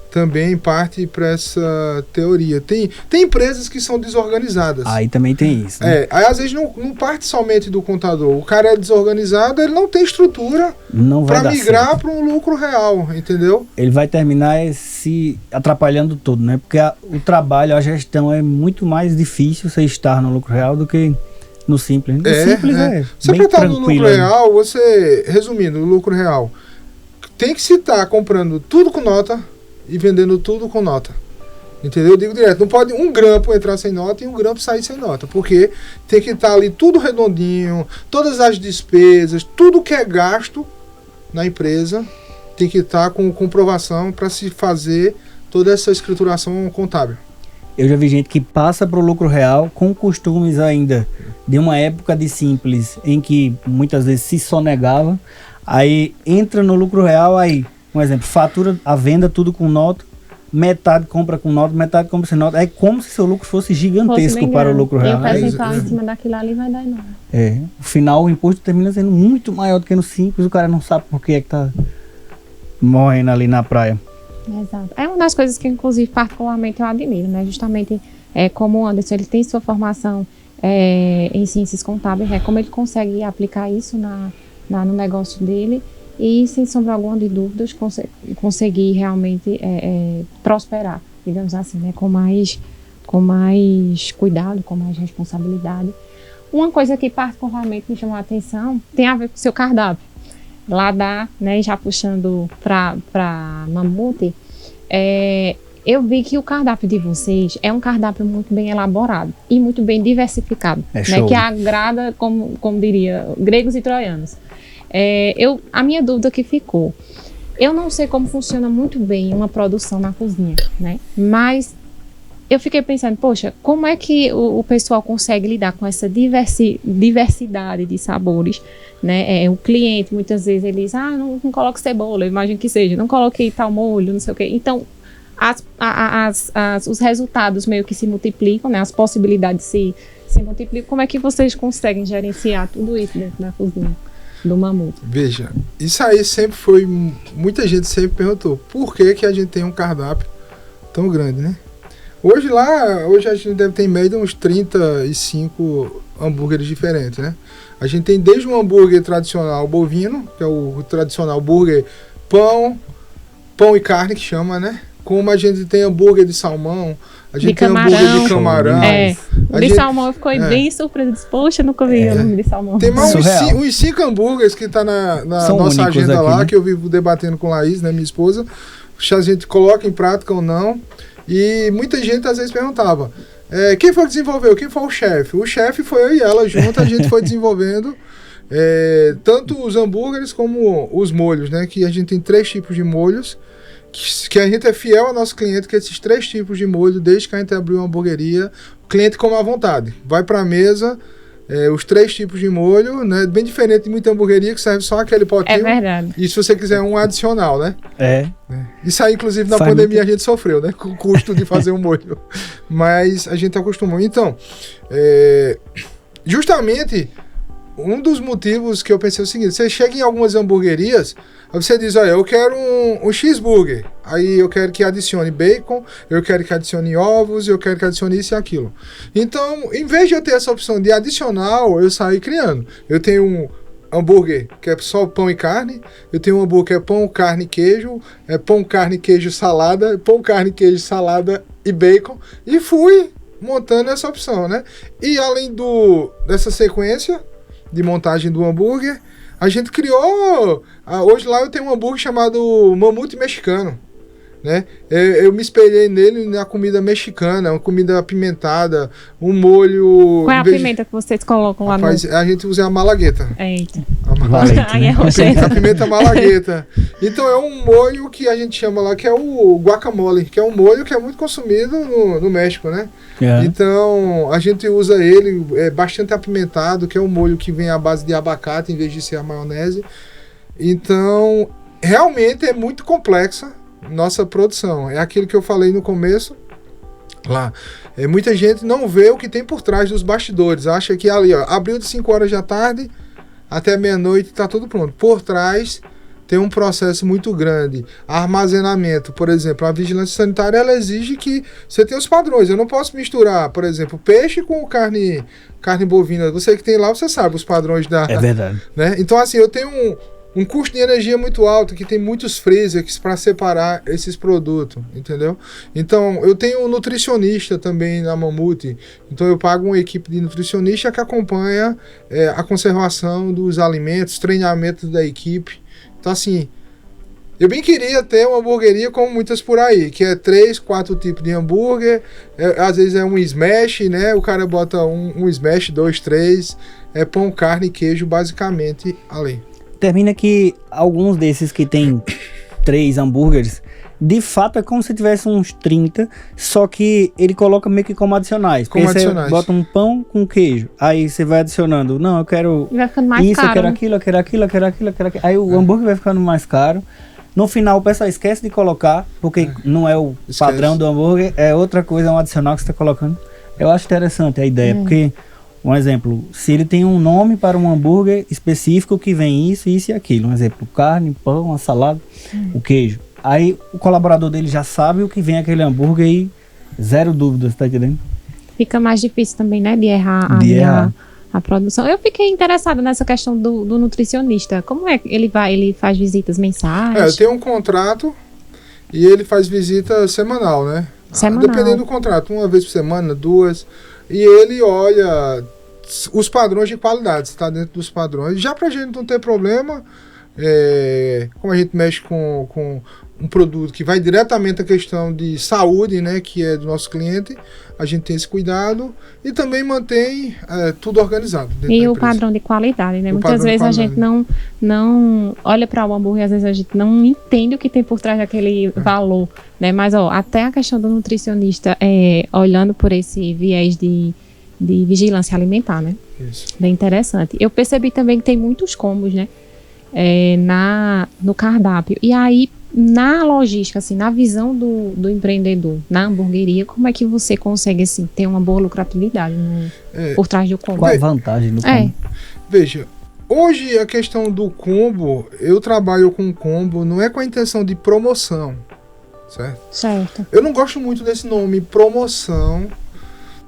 também partem para essa teoria. Tem empresas que são desorganizadas. Aí também tem isso. Né? Aí às vezes não parte somente do contador. O cara é desorganizado, ele não tem estrutura para migrar para um lucro real, entendeu? Ele vai terminar se atrapalhando todo, né? Porque o trabalho, a gestão é muito mais difícil você estar no lucro real do que no simples. No simples você para estar no lucro real, você, resumindo, o lucro real, tem que se estar comprando tudo com nota e vendendo tudo com nota. Entendeu? Eu digo direto, não pode um grampo entrar sem nota e um grampo sair sem nota, porque tem que estar ali tudo redondinho, todas as despesas, tudo que é gasto na empresa tem que estar com comprovação para se fazer toda essa escrituração contábil. Eu já vi gente que passa para o lucro real com costumes ainda de uma época de simples, em que muitas vezes se sonegava, aí entra no lucro real, aí, um exemplo, fatura a venda tudo com nota, metade compra com nota, metade compra sem nota. É como se seu lucro fosse gigantesco para o lucro real. E o percentual em cima daquilo ali vai dar enorme. No final o imposto termina sendo muito maior do que no simples, o cara não sabe por que é que tá morrendo ali na praia. Exato. É uma das coisas que, inclusive, particularmente eu admiro, né? Justamente como o Anderson, ele tem sua formação em ciências contábeis, como ele consegue aplicar isso no negócio dele e, sem sombra alguma de dúvidas, conseguir realmente prosperar, digamos assim, né? Com mais cuidado, com mais responsabilidade. Uma coisa que particularmente me chamou a atenção tem a ver com o seu cardápio. Lá né, já puxando para Mamute, eu vi que o cardápio de vocês é um cardápio muito bem elaborado e muito bem diversificado, né, que agrada, como diria, gregos e troianos. A minha dúvida que ficou, eu não sei como funciona muito bem uma produção na cozinha, né, mas eu fiquei pensando, poxa, como é que o pessoal consegue lidar com essa diversidade de sabores, né? O cliente, muitas vezes, ele diz, não coloque cebola, eu imagino que seja, não coloque tal molho, não sei o quê. Então, os resultados meio que se multiplicam, né? As possibilidades se multiplicam. Como é que vocês conseguem gerenciar tudo isso dentro da cozinha do Mamute? Veja, isso aí sempre foi, muita gente sempre perguntou, por que a gente tem um cardápio tão grande, né? Hoje a gente deve ter em média uns 35 hambúrgueres diferentes, né? A gente tem desde um hambúrguer tradicional bovino, que é o tradicional hambúrguer pão e carne que chama, né? Como a gente tem hambúrguer de salmão, a gente tem hambúrguer de camarão. Salmão eu fiquei bem surpresa, disse, poxa, nunca vi hambúrguer de salmão. Tem mais uns 5 hambúrgueres que tá na nossa agenda aqui, lá, né? Que eu vivo debatendo com Laís, né, minha esposa, se a gente coloca em prática ou não. E muita gente às vezes perguntava, quem foi que desenvolveu? Quem foi o chefe? O chefe foi eu e ela junto, a gente foi desenvolvendo tanto os hambúrgueres como os molhos, né? Que a gente tem 3 tipos de molhos, que a gente é fiel ao nosso cliente, que esses 3 tipos de molho, desde que a gente abriu uma hamburgueria, o cliente come à vontade. Vai para a mesa, os 3 tipos de molho, né? Bem diferente de muita hamburgueria que serve só aquele potinho. É verdade. E se você quiser um adicional, né? Isso aí, inclusive, na pandemia a gente sofreu, né? Com o custo de fazer um molho. Mas a gente acostumou. Então, justamente, um dos motivos que eu pensei é o seguinte, você chega em algumas hamburguerias, aí você diz, olha, eu quero um cheeseburger, aí eu quero que adicione bacon, eu quero que adicione ovos, eu quero que adicione isso e aquilo. Então, em vez de eu ter essa opção de adicional, eu saí criando. Eu tenho um hambúrguer que é só pão e carne, eu tenho um hambúrguer que é pão, carne e queijo, pão, carne, queijo, salada, pão, carne, queijo, salada e bacon, e fui montando essa opção, né? E além dessa sequência de montagem do hambúrguer, a gente criou, hoje lá eu tenho um hambúrguer chamado Mamute Mexicano, né? Eu me espelhei nele na comida mexicana, uma comida apimentada, um molho... Qual é a pimenta que vocês colocam lá no... A gente usa a malagueta. Eita. A pimenta malagueta. Então é um molho que a gente chama lá, que é o guacamole, que é um molho que é muito consumido no México, né? Então a gente usa ele, bastante apimentado, que é um molho que vem à base de abacate em vez de ser a maionese. Então realmente é muito complexa nossa produção. É aquilo que eu falei no começo lá. Muita gente não vê o que tem por trás dos bastidores. Acha que ali, abriu de 5 horas da tarde até meia-noite está tudo pronto. Por trás tem um processo muito grande. Armazenamento, por exemplo, a vigilância sanitária, ela exige que você tenha os padrões. Eu não posso misturar, por exemplo, peixe com carne bovina. Você que tem lá, você sabe os padrões da... É verdade. Né? Então, assim, eu tenho um custo de energia muito alto, que tem muitos freezers para separar esses produtos, entendeu? Então, eu tenho um nutricionista também na Mamute, então eu pago uma equipe de nutricionista que acompanha a conservação dos alimentos, treinamento da equipe. Então, assim, eu bem queria ter uma hamburgueria como muitas por aí, que é 3, 4 tipos de hambúrguer, às vezes é um smash, né? O cara bota um smash, 2, 3, pão, carne e queijo, basicamente, ali. Termina que alguns desses que tem 3 hambúrgueres, de fato é como se tivesse uns 30, só que ele coloca meio que como adicionais. Como adicionais. Você bota um pão com queijo, aí você vai adicionando, não, eu quero vai ficando mais isso, caro, eu quero aquilo, eu quero aquilo, eu quero aquilo, eu quero aquilo. Aí o hambúrguer vai ficando mais caro, No final o pessoal esquece de colocar, porque não é o padrão do hambúrguer, é outra coisa, um adicional que você está colocando. Eu acho interessante a ideia, porque, um exemplo, se ele tem um nome para um hambúrguer específico que vem isso, isso e aquilo, um exemplo, carne, pão, uma salada, o queijo. Aí o colaborador dele já sabe o que vem aquele hambúrguer e zero dúvidas, tá entendendo? Fica mais difícil também, né, de errar a produção. Eu fiquei interessada nessa questão do nutricionista. Como é que ele faz visitas mensais? Eu tenho um contrato e ele faz visita semanal, né? Semanal. Dependendo do contrato, 1 vez por semana, 2. E ele olha os padrões de qualidade, se está dentro dos padrões. Já pra gente não ter problema, como a gente mexe com um produto que vai diretamente à questão de saúde, né, que é do nosso cliente, a gente tem esse cuidado e também mantém tudo organizado. E o padrão de qualidade, né? Muitas vezes a gente não olha para o hambúrguer, às vezes a gente não entende o que tem por trás daquele valor, né? Mas até a questão do nutricionista, olhando por esse viés de vigilância alimentar, né? Isso. Bem interessante. Eu percebi também que tem muitos combos, né? No cardápio. E aí, na logística, assim, na visão do empreendedor, na hamburgueria, como é que você consegue, assim, ter uma boa lucratividade por trás do combo? Qual a vantagem do combo? Veja, hoje a questão do combo, eu trabalho com combo, não é com a intenção de promoção, certo? Certo. Eu não gosto muito desse nome, promoção,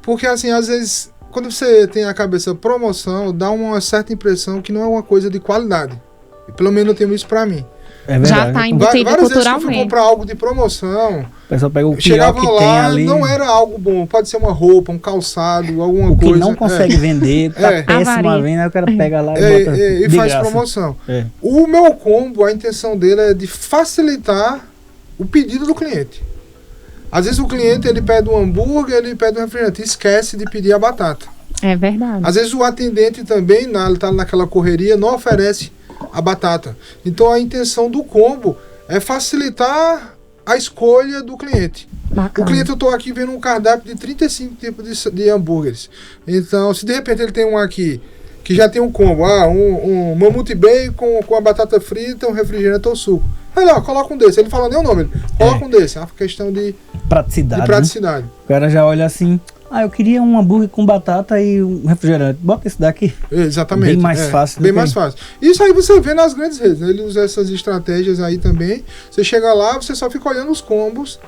porque, assim, às vezes, quando você tem a cabeça promoção, dá uma certa impressão que não é uma coisa de qualidade. E pelo menos eu tenho isso pra mim. É verdade. Já está embutido Várias vezes que eu culturalmente. fui comprar algo de promoção, O pessoal pega o pior chegava que lá, tem ali. não era algo bom. Pode ser uma roupa, um calçado, alguma O que coisa. não consegue vender, tá péssima Avaria. venda, aí o cara pega lá e bota E de faz graça. promoção. É. O meu combo, a intenção dele é de facilitar o pedido do cliente. Às vezes o cliente ele pede um hambúrguer, ele pede um refrigerante, esquece de pedir a batata. É verdade. Às vezes o atendente também, ele está naquela correria, não oferece a batata. Então a intenção do combo é facilitar a escolha do cliente. Bacana. O cliente, eu estou aqui vendo um cardápio de 35 tipos de hambúrgueres. Então, se de repente ele tem um aqui que já tem um combo, um mamute bacon com a batata frita, um refrigerante ou suco. Aí lá, coloca um desse. Ele fala nem o nome, ele coloca um desse. É uma questão de Praticidade. Né? O cara já olha assim, eu queria um hambúrguer com batata e um refrigerante. Bota esse daqui. Exatamente. Bem mais fácil. Bem mais fácil. Isso aí você vê nas grandes redes, né? Ele usa essas estratégias aí também. Você chega lá, você só fica olhando os combos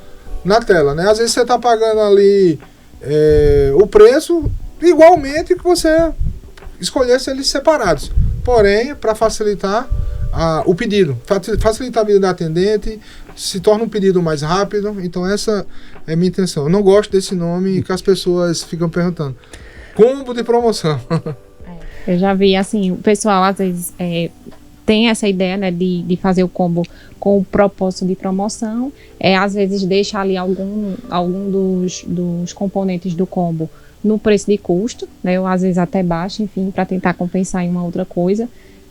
na tela, né? Às vezes você tá pagando ali o preço igualmente que você escolhesse eles separados. Porém, para facilitar o pedido, facilitar a vida da atendente, se torna um pedido mais rápido. Então essa é a minha intenção. Eu não gosto desse nome que as pessoas ficam perguntando. Combo de promoção. Eu já vi, assim, o pessoal às vezes tem essa ideia, né, de fazer o combo com o propósito de promoção. Às vezes deixa ali algum dos componentes do combo no preço de custo, né, ou às vezes até baixo, enfim, para tentar compensar em uma outra coisa.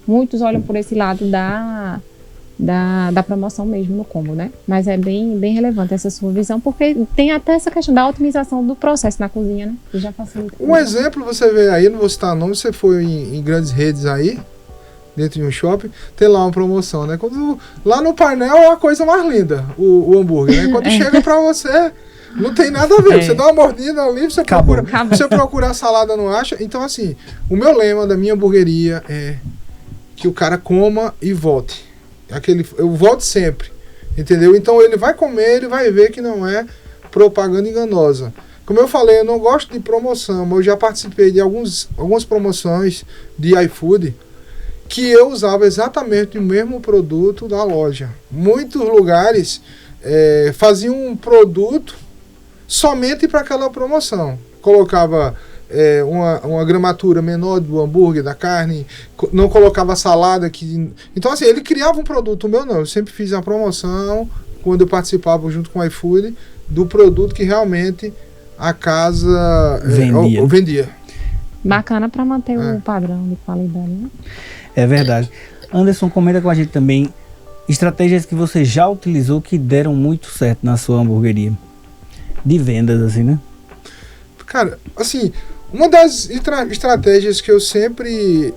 Muitos olham por esse lado da promoção mesmo no combo, né? Mas é bem relevante essa sua visão, porque tem até essa questão da otimização do processo na cozinha, né? Que já facilita. Um exemplo, você vê aí, não vou citar nome, você foi em grandes redes aí, dentro de um shopping, tem lá uma promoção, né? Lá no painel é a coisa mais linda, o hambúrguer, né? Quando chega pra você, não tem nada a ver. Você dá uma mordida ali, você procura a salada, não acha. Então, assim, o meu lema da minha hamburgueria é que o cara coma e volte. Eu volto sempre, entendeu? Então ele vai comer, ele vai ver que não é propaganda enganosa. Como eu falei, eu não gosto de promoção, mas eu já participei de algumas promoções de iFood que eu usava exatamente o mesmo produto da loja. Muitos lugares faziam um produto somente para aquela promoção. Colocava uma gramatura menor do hambúrguer, da carne, não colocava salada. Então, assim, ele criava um produto, o meu não. Eu sempre fiz a promoção, quando eu participava junto com o iFood, do produto que realmente a casa vendia. Bacana para manter o padrão de qualidade, né? É verdade. Anderson, comenta com a gente também estratégias que você já utilizou que deram muito certo na sua hamburgueria. De vendas, assim, né? Cara, assim, uma das estratégias que eu sempre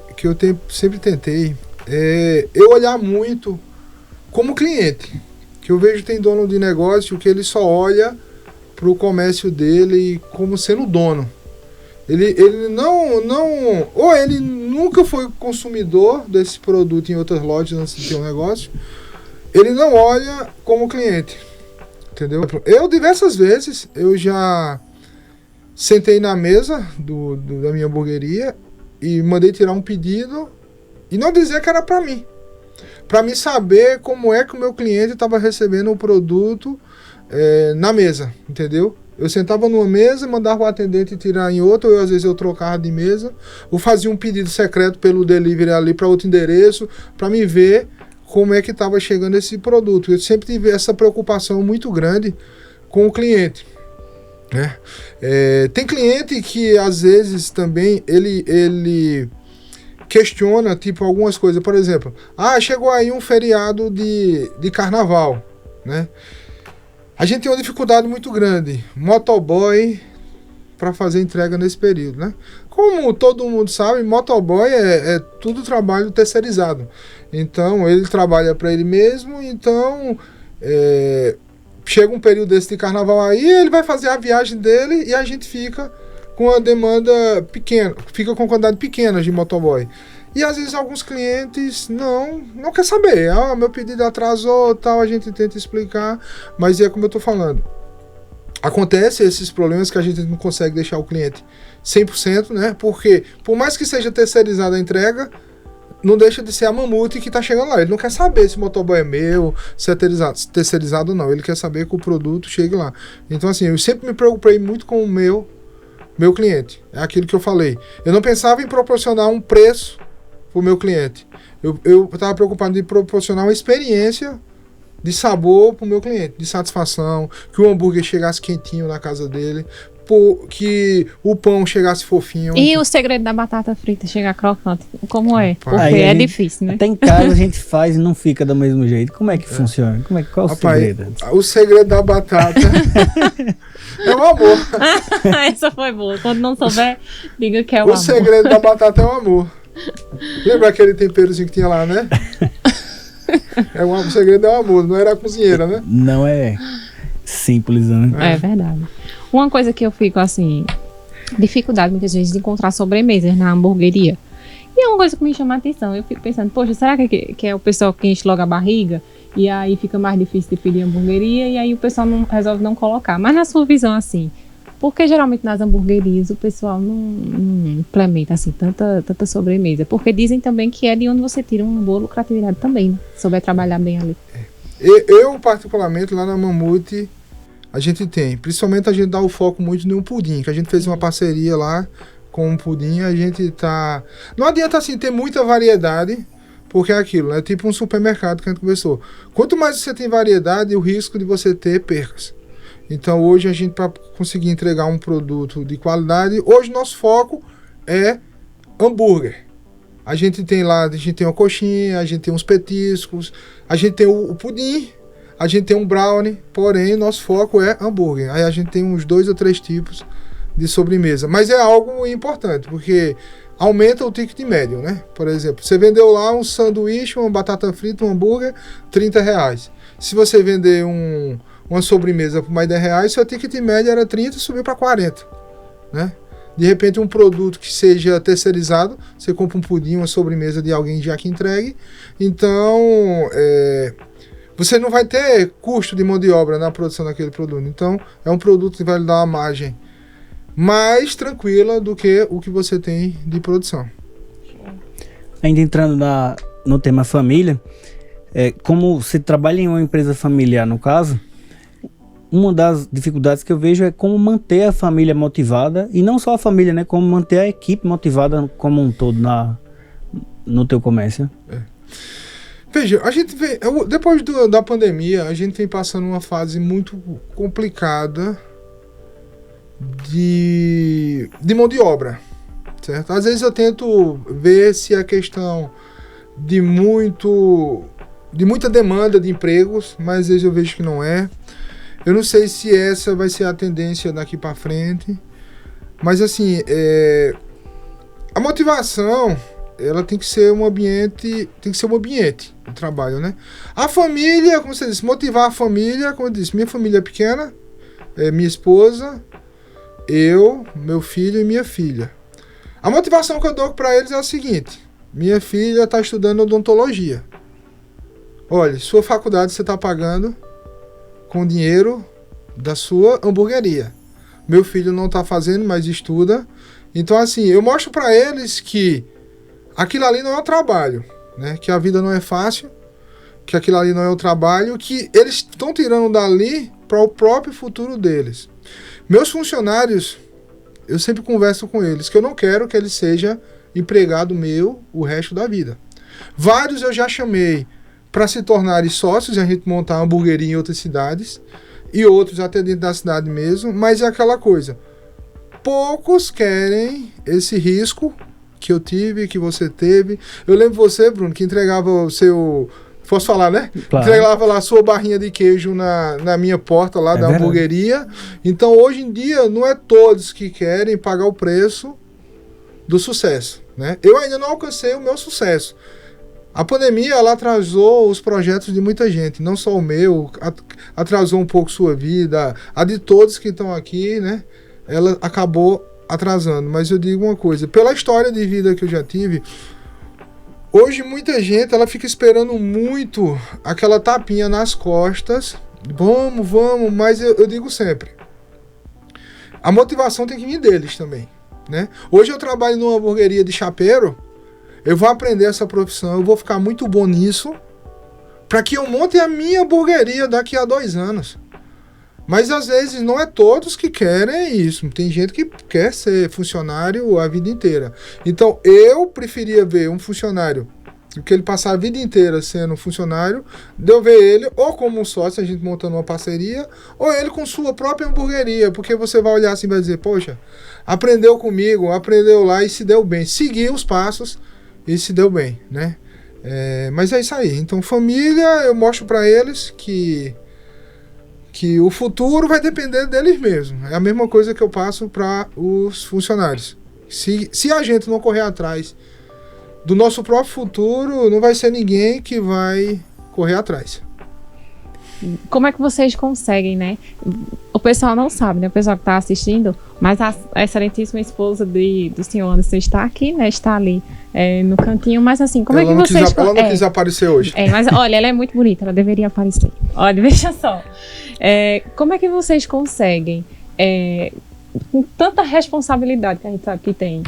tentei é eu olhar muito como cliente. Que eu vejo que tem dono de negócio que ele só olha para o comércio dele como sendo dono. Ele não... Ou ele nunca foi consumidor desse produto em outras lojas antes de ter um negócio. Ele não olha como cliente. Entendeu? Eu, diversas vezes, eu já sentei na mesa da minha hamburgueria e mandei tirar um pedido e não dizer que era para mim. Para mim saber como é que o meu cliente estava recebendo o produto na mesa, entendeu? Eu sentava numa mesa, mandava o atendente tirar em outra, ou às vezes eu trocava de mesa, ou fazia um pedido secreto pelo delivery ali para outro endereço, para me ver como é que estava chegando esse produto. Eu sempre tive essa preocupação muito grande com o cliente. Né? Tem cliente que às vezes também ele questiona tipo algumas coisas. Por exemplo, chegou aí um feriado de carnaval, né? A gente tem uma dificuldade muito grande, motoboy para fazer entrega nesse período, né? Como todo mundo sabe, motoboy é tudo trabalho terceirizado. Então, ele trabalha para ele mesmo, então chega um período desse de carnaval aí, ele vai fazer a viagem dele e a gente fica com a demanda pequena, fica com quantidade pequena de motoboy. E às vezes alguns clientes não quer saber. Meu pedido atrasou, tal, a gente tenta explicar, mas é como eu tô falando. Acontece esses problemas que a gente não consegue deixar o cliente 100%, né? Porque, por mais que seja terceirizada a entrega, não deixa de ser a Mamute que tá chegando lá. Ele não quer saber se o motoboy é meu, se é terceirizado ou não. Ele quer saber que o produto chegue lá. Então, assim, eu sempre me preocupei muito com o meu cliente. É aquilo que eu falei. Eu não pensava em proporcionar um preço pro meu cliente. Eu estava preocupado em proporcionar uma experiência de sabor pro meu cliente, de satisfação, que o hambúrguer chegasse quentinho na casa dele, que o pão chegasse fofinho. E o segredo da batata frita chegar crocante, como é? Porque aí difícil, né? Até em casa a gente faz e não fica do mesmo jeito. Como é que funciona? Qual é o segredo? O segredo da batata é o amor. Essa foi boa. Quando não souber, diga que é o amor. O segredo da batata é o amor. Lembra aquele temperozinho que tinha lá, né? O segredo é o amor, não era a cozinheira, né? Não é simples, né? É verdade. Uma coisa que eu fico assim, dificuldade muitas vezes de encontrar sobremesas na hamburgueria. E é uma coisa que me chama a atenção. Eu fico pensando, poxa, será que é o pessoal que enche logo a barriga? E aí fica mais difícil de pedir hamburgueria e aí o pessoal resolve não colocar. Mas na sua visão, assim, porque geralmente nas hamburguerias o pessoal não implementa assim tanta sobremesa? Porque dizem também que é de onde você tira uma boa lucratividade também, né? Souber trabalhar bem ali. Eu particularmente, lá na Mamute, a gente tem, principalmente a gente dá o foco muito no pudim, que a gente fez uma parceria lá com um pudim, a gente tá... Não adianta assim ter muita variedade, porque é aquilo, é tipo um supermercado que a gente conversou. Quanto mais você tem variedade, o risco de você ter percas. Então hoje a gente, para conseguir entregar um produto de qualidade, hoje nosso foco é hambúrguer. A gente tem lá, a gente tem uma coxinha, a gente tem uns petiscos, a gente tem o pudim, a gente tem um brownie, porém nosso foco é hambúrguer. Aí a gente tem uns 2 ou 3 tipos de sobremesa. Mas é algo importante, porque aumenta o ticket médio, né? Por exemplo, você vendeu lá um sanduíche, uma batata frita, um hambúrguer, R$30. Se você vender uma sobremesa por mais R$10, seu ticket médio era 30 e subiu para 40, né? De repente um produto que seja terceirizado, você compra um pudim, uma sobremesa de alguém já que entregue, então você não vai ter custo de mão de obra na produção daquele produto. Então é um produto que vai lhe dar uma margem mais tranquila do que o que você tem de produção. Ainda entrando no tema família, como você trabalha em uma empresa familiar, no caso, uma das dificuldades que eu vejo é como manter a família motivada, e não só a família, né? Como manter a equipe motivada como um todo no teu comércio. Veja, a gente vem, depois da pandemia, a gente vem passando uma fase muito complicada de mão de obra, certo? Às vezes eu tento ver se a questão de muita demanda de empregos, mas às vezes eu vejo que não é. Eu não sei se essa vai ser a tendência daqui para frente, mas assim, a motivação ela tem que ser um ambiente de trabalho, né? A família, como você disse, motivar a família, como eu disse, minha família é pequena, minha esposa, eu, meu filho e minha filha. A motivação que eu dou para eles é a seguinte: minha filha está estudando odontologia. Olha, sua faculdade você está pagando com dinheiro da sua hamburgueria. Meu filho não está fazendo, mas estuda. Então, assim, eu mostro para eles que aquilo ali não é o trabalho, né? Que a vida não é fácil, que aquilo ali não é o trabalho, que eles estão tirando dali para o próprio futuro deles. Meus funcionários, eu sempre converso com eles, que eu não quero que eles sejam empregado meu o resto da vida. Vários eu já chamei para se tornarem sócios e a gente montar uma hamburgueria em outras cidades, e outros até dentro da cidade mesmo, mas é aquela coisa. Poucos querem esse risco que eu tive, que você teve. Eu lembro você, Bruno, que entregava o seu... Posso falar, né? Claro. Entregava lá a sua barrinha de queijo na minha porta lá da hamburgueria. Então, hoje em dia, não é todos que querem pagar o preço do sucesso, né? Eu ainda não alcancei o meu sucesso. A pandemia, ela atrasou os projetos de muita gente, não só o meu, atrasou um pouco sua vida, a de todos que estão aqui, né? Ela acabou atrasando, mas eu digo uma coisa, pela história de vida que eu já tive, hoje muita gente, ela fica esperando muito aquela tapinha nas costas, vamos, mas eu digo sempre, a motivação tem que vir deles também, né? Hoje eu trabalho numa hamburgueria de chapeiro, eu vou aprender essa profissão, eu vou ficar muito bom nisso, para que eu monte a minha hamburgueria daqui a 2 anos. Mas às vezes não é todos que querem isso. Tem gente que quer ser funcionário a vida inteira. Então eu preferia ver um funcionário que ele passar a vida inteira sendo um funcionário, de eu ver ele ou como um sócio, a gente montando uma parceria, ou ele com sua própria hamburgueria, porque você vai olhar assim e vai dizer, poxa, aprendeu comigo, aprendeu lá e se deu bem. Seguiu os passos e se deu bem, né? Mas é isso aí. Então família, eu mostro para eles que o futuro vai depender deles mesmos. É a mesma coisa que eu passo para os funcionários. Se a gente não correr atrás do nosso próprio futuro, não vai ser ninguém que vai correr atrás. Como é que vocês conseguem, né? O pessoal não sabe, né? O pessoal que está assistindo, mas a excelentíssima esposa do senhor Anderson está aqui, né? Está ali no cantinho, mas assim, como ela é que vocês... Ela não quis aparecer hoje. Mas olha, ela é muito bonita, ela deveria aparecer. Olha, veja só. Como é que vocês conseguem, com tanta responsabilidade que a gente sabe que tem,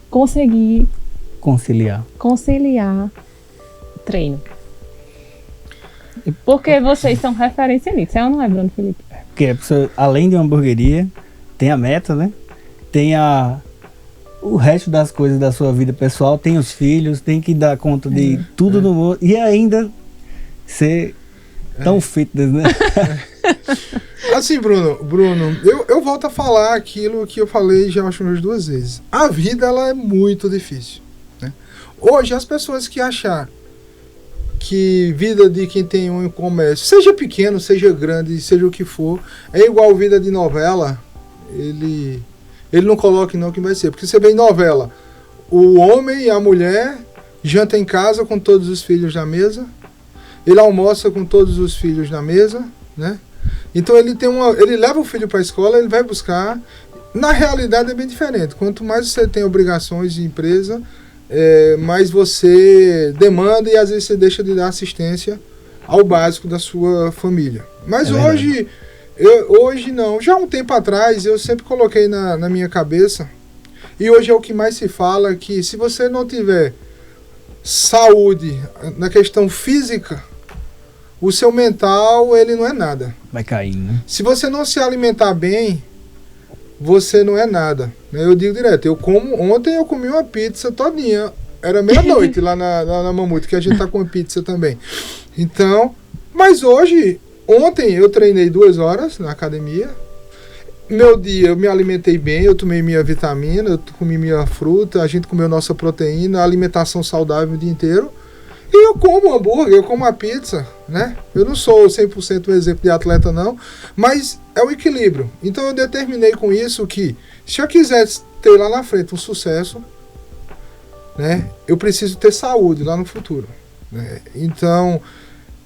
conseguir... Conciliar treino? Porque vocês são referência nisso, é ou não é, Bruno Felipe? Porque a pessoa, além de uma hamburgueria, tem a meta, né? Tem o resto das coisas da sua vida pessoal, tem os filhos, tem que dar conta de tudo no mundo e ainda ser tão fitness, né? Assim, Bruno, eu volto a falar aquilo que eu falei já acho umas 2 vezes. A vida, ela é muito difícil, né? Hoje, as pessoas que achar que vida de quem tem um comércio, seja pequeno, seja grande, seja o que for, é igual vida de novela, ele não coloca não que vai ser. Porque você vê em novela, o homem e a mulher jantam em casa com todos os filhos na mesa, ele almoça com todos os filhos na mesa, né? Então ele leva o filho para a escola, ele vai buscar. Na realidade é bem diferente. Quanto mais você tem obrigações de empresa, mais você demanda e às vezes você deixa de dar assistência ao básico da sua família. Mas hoje não. Já há um tempo atrás eu sempre coloquei na minha cabeça, e hoje é o que mais se fala, que se você não tiver saúde na questão física, o seu mental, ele não é nada. Vai cair, né? Se você não se alimentar bem, você não é nada. Eu digo direto, ontem eu comi uma pizza todinha, era meia-noite lá na Mamute, que a gente tá com pizza também. Então, mas ontem eu treinei 2 horas na academia, meu dia eu me alimentei bem, eu tomei minha vitamina, eu comi minha fruta, a gente comeu nossa proteína, alimentação saudável o dia inteiro. E eu como hambúrguer, eu como a pizza, né? Eu não sou 100% um exemplo de atleta não, mas é o equilíbrio. Então eu determinei com isso que, se eu quisesse ter lá na frente um sucesso, né, eu preciso ter saúde lá no futuro, né? Então,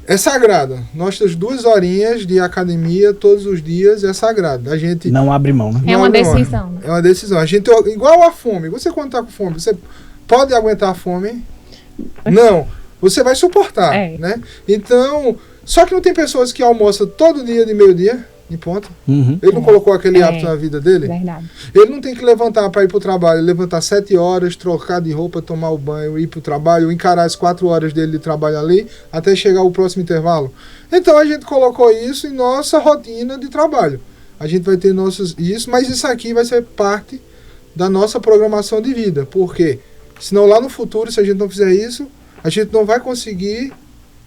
é sagrado. Nossas 2 horinhas de academia todos os dias é sagrado. A gente não abre mão, né? É uma decisão. É uma decisão. A gente, igual a fome. Você quando tá com fome, você pode aguentar a fome? Não. Você vai suportar, né? Então, só que não tem pessoas que almoçam todo dia de meio-dia, em ponto. Ele não colocou aquele hábito na vida dele? Verdade. Ele não tem que levantar para ir pro trabalho, levantar 7 horas, trocar de roupa, tomar o banho, ir pro trabalho, encarar as 4 horas dele de trabalho ali, até chegar o próximo intervalo. Então a gente colocou isso em nossa rotina de trabalho. A gente vai ter isso, mas isso aqui vai ser parte da nossa programação de vida. Por quê? Senão lá no futuro, se a gente não fizer isso, a gente não vai conseguir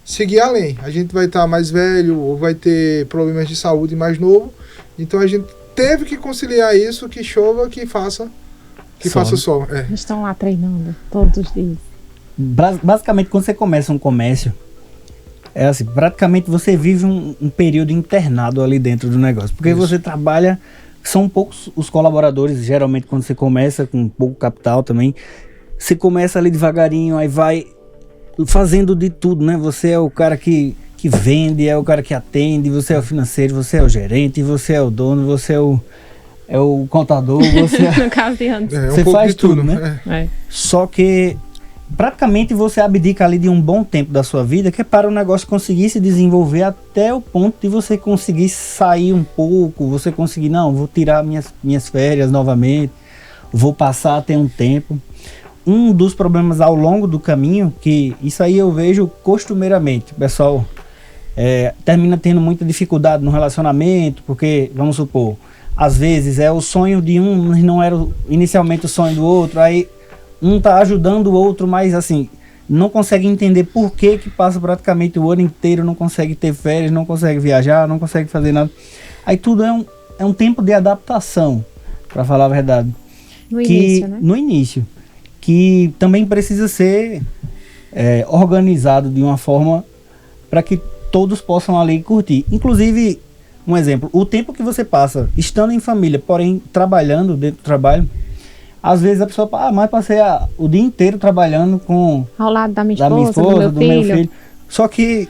seguir além. A gente vai estar mais velho ou vai ter problemas de saúde mais novo. Então a gente teve que conciliar isso, que chova, que faça sol. Eles estão lá treinando todos os dias. Basicamente, quando você começa um comércio, é assim, praticamente você vive um período internado ali dentro do negócio. Porque você trabalha, são poucos os colaboradores, geralmente quando você começa com pouco capital também, você começa ali devagarinho, aí vai fazendo de tudo, né? Você é o cara que vende, é o cara que atende, você é o financeiro, você é o gerente, você é o dono, você é o contador, você no caso de antes. Você faz tudo, né? Só que praticamente você abdica ali de um bom tempo da sua vida, que é para o negócio conseguir se desenvolver até o ponto de você conseguir sair um pouco, você conseguir, não, vou tirar minhas férias novamente, vou passar a ter um tempo. Um dos problemas ao longo do caminho, que isso aí eu vejo costumeiramente, o pessoal termina tendo muita dificuldade no relacionamento, porque, vamos supor, às vezes é o sonho de um, mas não era inicialmente o sonho do outro, aí um tá ajudando o outro, mas assim, não consegue entender por que passa praticamente o ano inteiro, não consegue ter férias, não consegue viajar, não consegue fazer nada. Aí tudo é um tempo de adaptação, para falar a verdade. Início, né? No início. Que também precisa ser organizado de uma forma para que todos possam ali curtir. Inclusive, um exemplo, o tempo que você passa estando em família, porém trabalhando dentro do trabalho, às vezes a pessoa fala, mas passei o dia inteiro trabalhando ao lado da minha esposa, do meu filho. Só que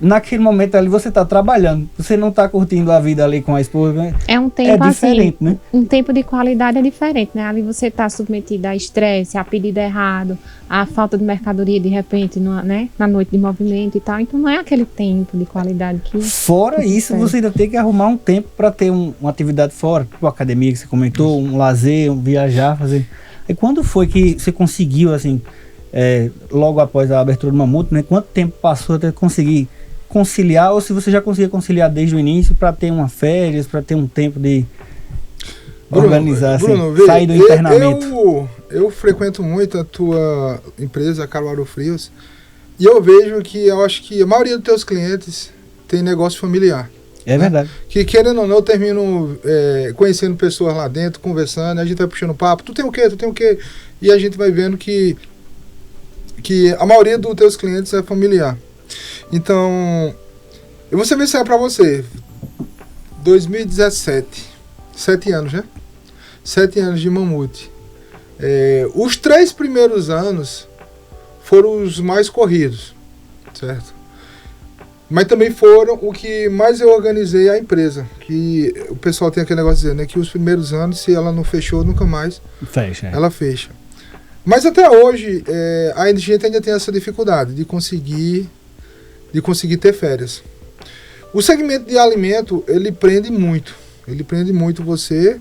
naquele momento ali você está trabalhando, você não está curtindo a vida ali com a esposa. É um tempo diferente, assim, né? Um tempo de qualidade é diferente, né? Ali você está submetido a estresse, a pedido errado, a falta de mercadoria de repente, né? Na noite de movimento e tal. Então não é aquele tempo de qualidade que... Fora isso, você ainda tem que arrumar um tempo para ter uma atividade fora, tipo a academia que você comentou, um lazer, viajar, fazer... E quando foi que você conseguiu, assim, logo após a abertura do Mamute, né? Quanto tempo passou até conseguir conciliar, ou se você já conseguia conciliar desde o início para ter uma férias, para ter um tempo de organizar, Bruno, sair do internamento? Eu frequento muito a tua empresa, Caruaru Frios, e eu vejo que eu acho que a maioria dos teus clientes tem negócio familiar. É verdade. Que querendo ou não, eu termino conhecendo pessoas lá dentro, conversando, a gente vai puxando papo, tu tem o quê? E a gente vai vendo que a maioria dos teus clientes é familiar. Então, eu vou ser bem sério pra você. 2017, 7 anos, né? 7 anos de Mamute. Os 3 primeiros anos foram os mais corridos, certo? Mas também foram o que mais eu organizei a empresa. Que o pessoal tem aquele negócio de dizer, né? Que os primeiros anos, se ela não fechou, nunca mais ela fecha. Mas até hoje, a gente ainda tem essa dificuldade de conseguir ter férias. O segmento de alimento, ele prende muito você.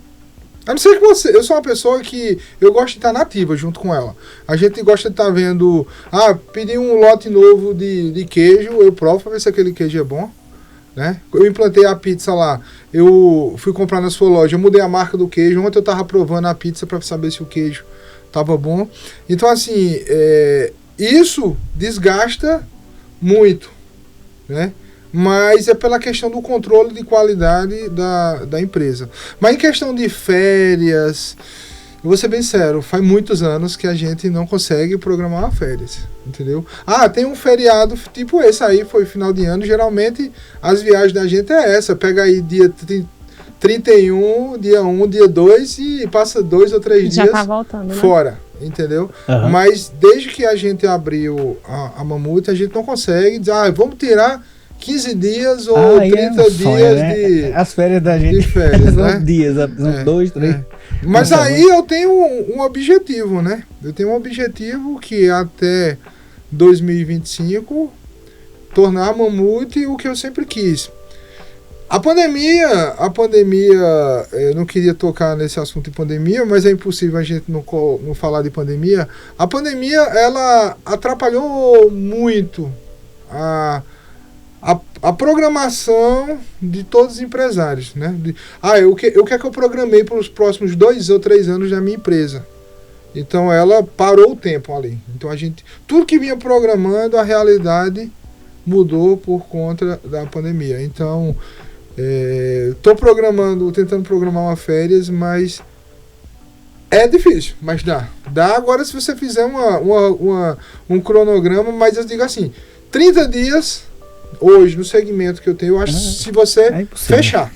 A não ser que eu sou uma pessoa que eu gosto de estar nativa junto com ela. A gente gosta de estar vendo, pedi um lote novo de queijo, eu provo para ver se aquele queijo é bom, né? Eu implantei a pizza lá, eu fui comprar na sua loja, eu mudei a marca do queijo, ontem eu estava provando a pizza para saber se o queijo estava bom. Então assim, isso desgasta muito, né? Mas é pela questão do controle de qualidade da empresa. Mas em questão de férias, eu vou ser bem sério, faz muitos anos que a gente não consegue programar férias, entendeu? Tem um feriado tipo esse aí, foi final de ano, geralmente as viagens da gente é essa, pega aí dia 31, dia 1, dia 2 e passa 2 ou 3 já dias tá voltando, né? fora, entendeu? Aham. Mas desde que a gente abriu a Mamute, a gente não consegue dizer, vamos tirar 15 dias ou Aí 30 é um sonho, dias né? de As férias da gente de férias, são né? dias, são É, 2, 3. Mas Nossa, aí eu tenho um objetivo, né? Eu tenho um objetivo que até 2025 tornar a Mamute o que eu sempre quis. A pandemia, eu não queria tocar nesse assunto de pandemia, mas é impossível a gente não falar de pandemia. A pandemia, ela atrapalhou muito a programação de todos os empresários, né? O que é que eu programei para os próximos 2 ou 3 anos da minha empresa? Então ela parou o tempo ali. Então tudo que vinha programando, a realidade mudou por conta da pandemia. Então estou tentando programar uma férias, mas é difícil, mas dá. Dá agora se você fizer um cronograma, mas eu digo assim, 30 dias hoje, no segmento que eu tenho, eu acho que se você fechar.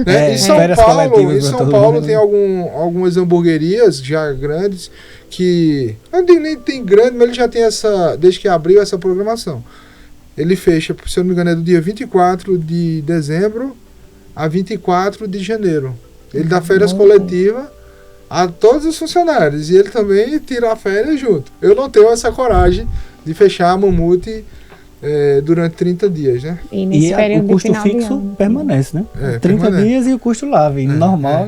Né? Em São Paulo tem algumas hamburguerias já grandes que, eu não digo nem tem grande, mas ele já tem desde que abriu essa programação. Ele fecha, se eu não me engano, é do dia 24 de dezembro a 24 de janeiro. Ele dá férias coletivas a todos os funcionários e ele também tira a férias junto. Eu não tenho essa coragem de fechar a Mamute durante 30 dias, né? E o custo fixo permanece, né? 30 dias e o custo lá, vem normal.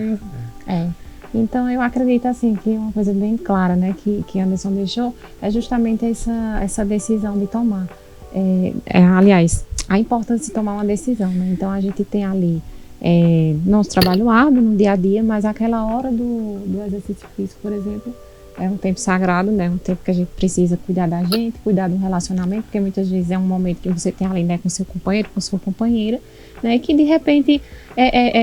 Então eu acredito assim que uma coisa bem clara, né, que Anderson deixou é justamente essa decisão de tomar. Aliás, a importância de tomar uma decisão, né? Então a gente tem ali nosso trabalho árduo no dia a dia, mas aquela hora do exercício físico, por exemplo, é um tempo sagrado, né? Um tempo que a gente precisa cuidar da gente, cuidar do relacionamento, porque muitas vezes é um momento que você tem ali, né, com seu companheiro, com sua companheira, né? Que de repente,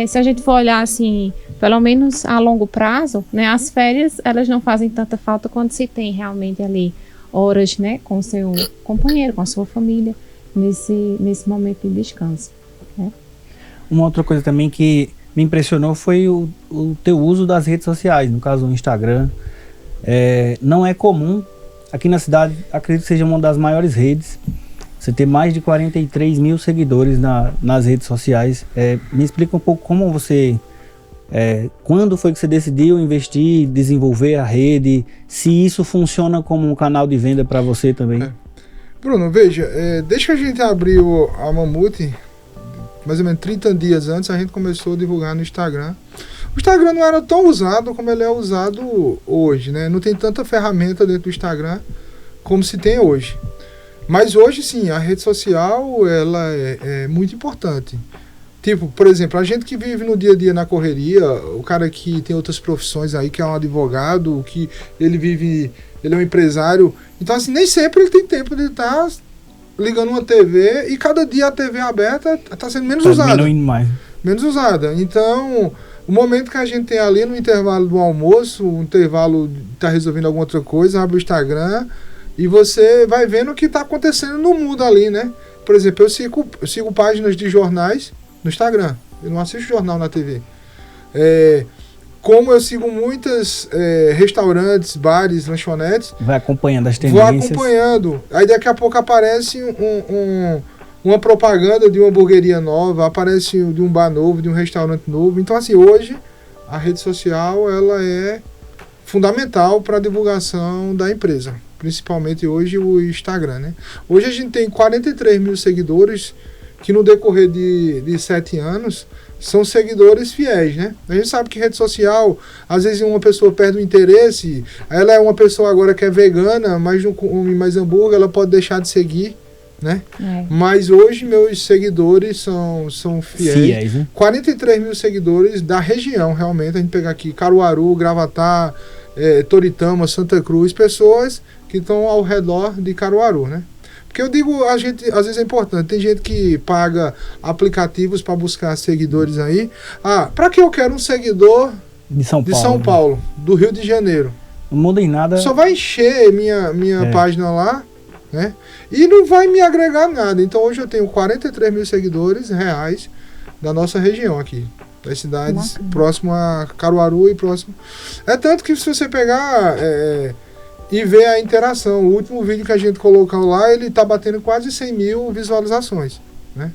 se a gente for olhar assim, pelo menos a longo prazo, né? As férias, elas não fazem tanta falta quando se tem realmente ali horas, né, com o seu companheiro, com a sua família, nesse momento de descanso, né? Uma outra coisa também que me impressionou foi o teu uso das redes sociais, no caso o Instagram. Não é comum, aqui na cidade, acredito que seja uma das maiores redes, você ter mais de 43 mil seguidores nas redes sociais. Me explica um pouco como você... quando foi que você decidiu investir, desenvolver a rede, se isso funciona como um canal de venda para você também? Bruno, veja, desde que a gente abriu a Mamute, mais ou menos 30 dias antes, a gente começou a divulgar no Instagram. O Instagram não era tão usado como ele é usado hoje, né? Não tem tanta ferramenta dentro do Instagram como se tem hoje. Mas hoje, sim, a rede social, ela é muito importante. Tipo, por exemplo, a gente que vive no dia a dia na correria, o cara que tem outras profissões aí, que é um advogado, que ele é um empresário. Então, assim, nem sempre ele tem tempo de estar ligando uma TV e cada dia a TV aberta está sendo menos usada. Menos usada. Então, o momento que a gente tem ali no intervalo do almoço, um intervalo de estar resolvendo alguma outra coisa, abre o Instagram e você vai vendo o que está acontecendo no mundo ali, né? Por exemplo, eu sigo páginas de jornais no Instagram. Eu não assisto jornal na TV. Como eu sigo muitos restaurantes, bares, lanchonetes... Vai acompanhando as tendências. Vou acompanhando. Aí daqui a pouco aparece uma propaganda de uma hamburgueria nova, aparece de um bar novo, de um restaurante novo. Então, assim, hoje a rede social ela é fundamental para a divulgação da empresa. Principalmente hoje o Instagram, né? Hoje a gente tem 43 mil seguidores que no decorrer de 7 anos são seguidores fiéis, né? A gente sabe que rede social, às vezes uma pessoa perde o interesse, ela é uma pessoa agora que é vegana, mas não come mais hambúrguer, ela pode deixar de seguir, né? Mas hoje meus seguidores são fiéis, né? 43 mil seguidores da região, realmente, a gente pega aqui Caruaru, Gravatá, Toritama, Santa Cruz, pessoas que estão ao redor de Caruaru, né? Porque eu digo, a gente, às vezes é importante, tem gente que paga aplicativos para buscar seguidores aí. Para que eu quero um seguidor de São Paulo, do Rio de Janeiro? Não muda em nada. Só vai encher minha página lá, né? E não vai me agregar nada. Então hoje eu tenho 43 mil seguidores reais da nossa região aqui. Das cidades Bacana. próximo a Caruaru e próximo. É tanto que se você pegar e ver a interação, o último vídeo que a gente colocou lá, ele tá batendo quase 100 mil visualizações, né?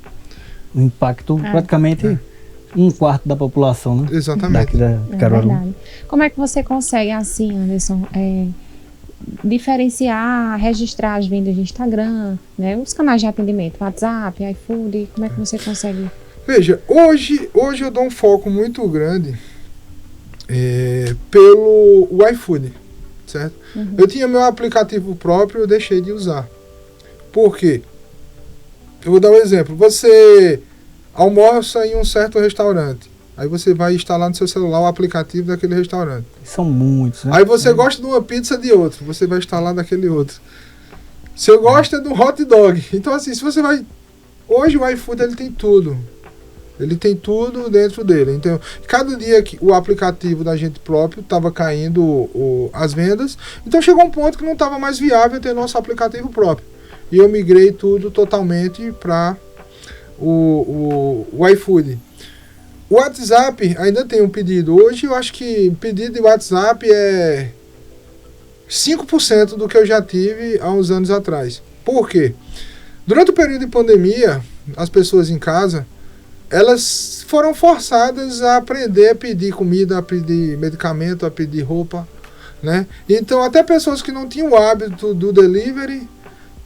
O impacto praticamente um quarto da população, né? Exatamente. Daqui da É Caruaru. verdade. Como é que você consegue, assim, Anderson, diferenciar, registrar as vendas de Instagram, né? Os canais de atendimento, WhatsApp, iFood, como é que você consegue? Veja, hoje eu dou um foco muito grande pelo iFood, certo? Uhum. Eu tinha meu aplicativo próprio, eu deixei de usar. Por quê? Eu vou dar um exemplo. Você almoça em um certo restaurante. Aí você vai instalar no seu celular o aplicativo daquele restaurante. São muitos, né? Aí você gosta de uma pizza de outro, você vai instalar daquele outro. Você gosta do hot dog. Então assim, se você vai... Hoje o iFood ele tem tudo. Ele tem tudo dentro dele. Então, cada dia que o aplicativo da gente próprio estava caindo as vendas, então chegou um ponto que não estava mais viável ter nosso aplicativo próprio. E eu migrei tudo totalmente para o iFood. O WhatsApp ainda tem um pedido. Hoje eu acho que pedido de WhatsApp é 5% do que eu já tive há uns anos atrás. Por quê? Durante o período de pandemia, as pessoas em casa, elas foram forçadas a aprender a pedir comida, a pedir medicamento, a pedir roupa, né? Então até pessoas que não tinham o hábito do delivery,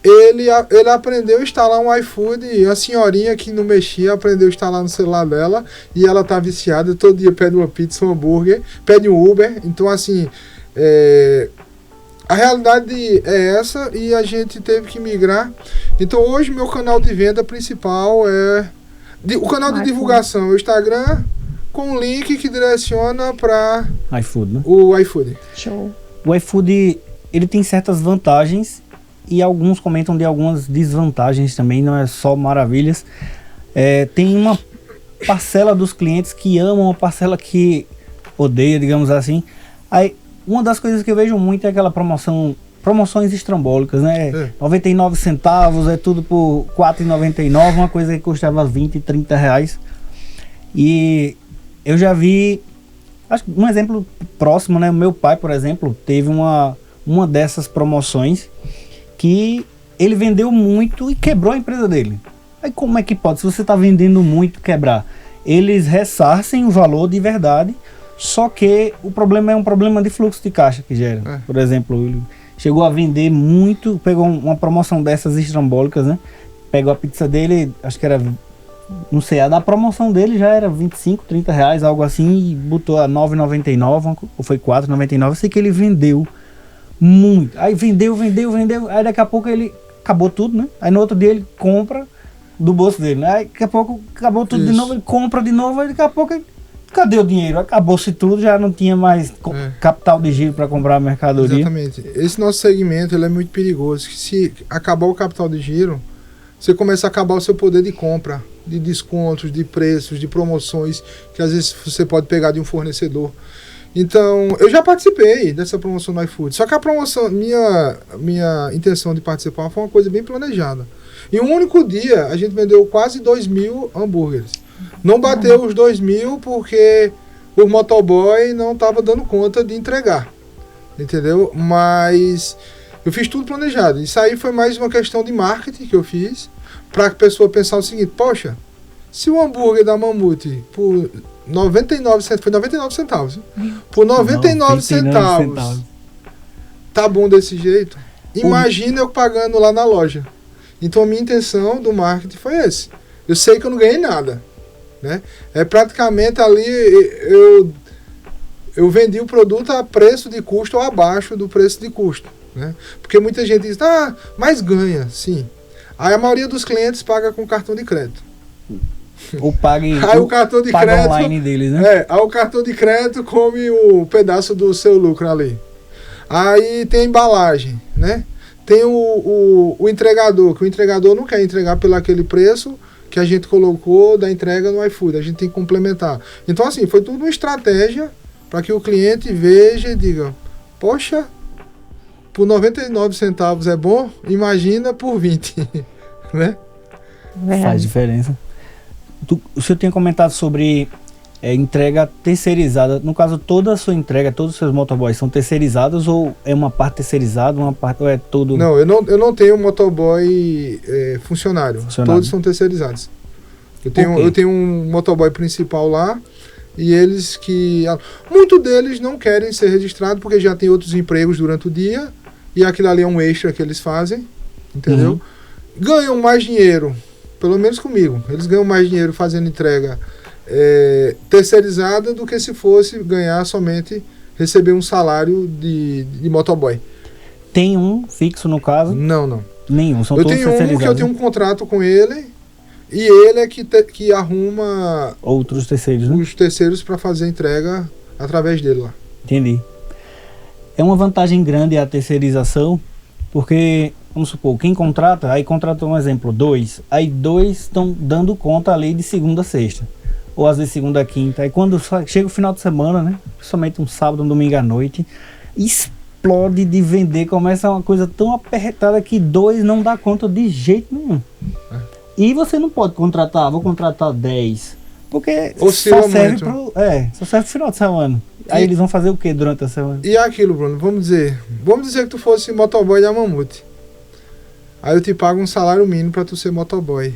ele aprendeu a instalar um iFood. A senhorinha que não mexia aprendeu a instalar no celular dela e ela tá viciada, todo dia pede uma pizza, um hambúrguer, pede um Uber. Então assim, a realidade é essa e a gente teve que migrar. Então hoje meu canal de venda principal o canal de divulgação é o Instagram, com um link que direciona para iFood, né? o iFood. Show. O iFood, ele tem certas vantagens e alguns comentam de algumas desvantagens também, não é só maravilhas. Tem uma parcela dos clientes que amam, uma parcela que odeia, digamos assim. Aí, uma das coisas que eu vejo muito é aquela promoções estrambólicas, né? 99 centavos, é tudo por R$4,99, uma coisa que custava 20, 30 reais. E eu já vi, acho que um exemplo próximo, né? O meu pai, por exemplo, teve uma dessas promoções que ele vendeu muito e quebrou a empresa dele. Aí como é que pode? Se você está vendendo muito, quebrar? Eles ressarcem o valor de verdade, só que o problema é um problema de fluxo de caixa que gera. Por exemplo, ele chegou a vender muito, pegou uma promoção dessas estrambólicas, né? Pegou a pizza dele, acho que era, não sei, a da promoção dele já era 25, 30 reais, algo assim, e botou a 9,99, ou foi 4,99, sei que ele vendeu muito. Aí vendeu, aí daqui a pouco ele acabou tudo, né? Aí no outro dia ele compra do bolso dele, né? Aí daqui a pouco acabou tudo de novo, ele compra de novo, aí daqui a pouco ele... Cadê o dinheiro? Acabou-se tudo, já não tinha mais capital de giro para comprar a mercadoria. Exatamente. Esse nosso segmento ele é muito perigoso. Se acabar o capital de giro, você começa a acabar o seu poder de compra, de descontos, de preços, de promoções, que às vezes você pode pegar de um fornecedor. Então, eu já participei dessa promoção no iFood. Só que a promoção, minha intenção de participar foi uma coisa bem planejada. Em um único dia, a gente vendeu quase 2.000 hambúrgueres. Não bateu os 2.000 porque o motoboy não estava dando conta de entregar, entendeu? Mas eu fiz tudo planejado. Isso aí foi mais uma questão de marketing que eu fiz para a pessoa pensar o seguinte: poxa, se o hambúrguer da Mamute por 99 centavos, foi 99 centavos, por 99 centavos tá bom desse jeito, imagina eu pagando lá na loja. Então a minha intenção do marketing foi esse. Eu sei que eu não ganhei nada, né? Praticamente ali eu vendi o produto a preço de custo ou abaixo do preço de custo, né? Porque muita gente diz, mas ganha, sim. Aí a maioria dos clientes paga com cartão de crédito. Ou pague aí o cartão de crédito online deles, né? Aí o cartão de crédito come um pedaço do seu lucro ali. Aí tem a embalagem, né? Tem o entregador, que o entregador não quer entregar pelo aquele preço que a gente colocou da entrega no iFood, a gente tem que complementar. Então assim, foi tudo uma estratégia para que o cliente veja e diga, poxa, por 99 centavos é bom, imagina por 20, né? Faz diferença. O senhor tinha comentado sobre entrega terceirizada. No caso, toda a sua entrega, todos os seus motoboys são terceirizados ou é uma parte terceirizada, uma parte ou é tudo? Não, eu não tenho motoboy funcionário. Todos são terceirizados. Eu tenho um motoboy principal lá e eles que... Muitos deles não querem ser registrados porque já tem outros empregos durante o dia e aquilo ali é um extra que eles fazem, entendeu? Uhum. Ganham mais dinheiro, pelo menos comigo. Eles ganham mais dinheiro fazendo entrega terceirizada do que se fosse ganhar somente, receber um salário de motoboy. Tem um fixo no caso? Não. Nenhum, são todos terceirizados. Eu tenho um que eu tenho um contrato com ele e ele é que arruma outros terceiros, né? Os terceiros para fazer a entrega através dele lá. Entendi. É uma vantagem grande a terceirização, porque, vamos supor, quem contrata, aí contratou um exemplo, 2, aí 2 estão dando conta ali de segunda a sexta. Ou às vezes segunda a quinta. Aí quando chega o final de semana, né? Principalmente um sábado, um domingo à noite, explode de vender, começa uma coisa tão apertada que 2 não dá conta de jeito nenhum. E você não pode contratar, vou contratar 10. Porque só serve pro final de semana. Aí eles vão fazer o que durante a semana? E aquilo, Bruno, vamos dizer que tu fosse motoboy da Mamute. Aí eu te pago um salário mínimo pra tu ser motoboy.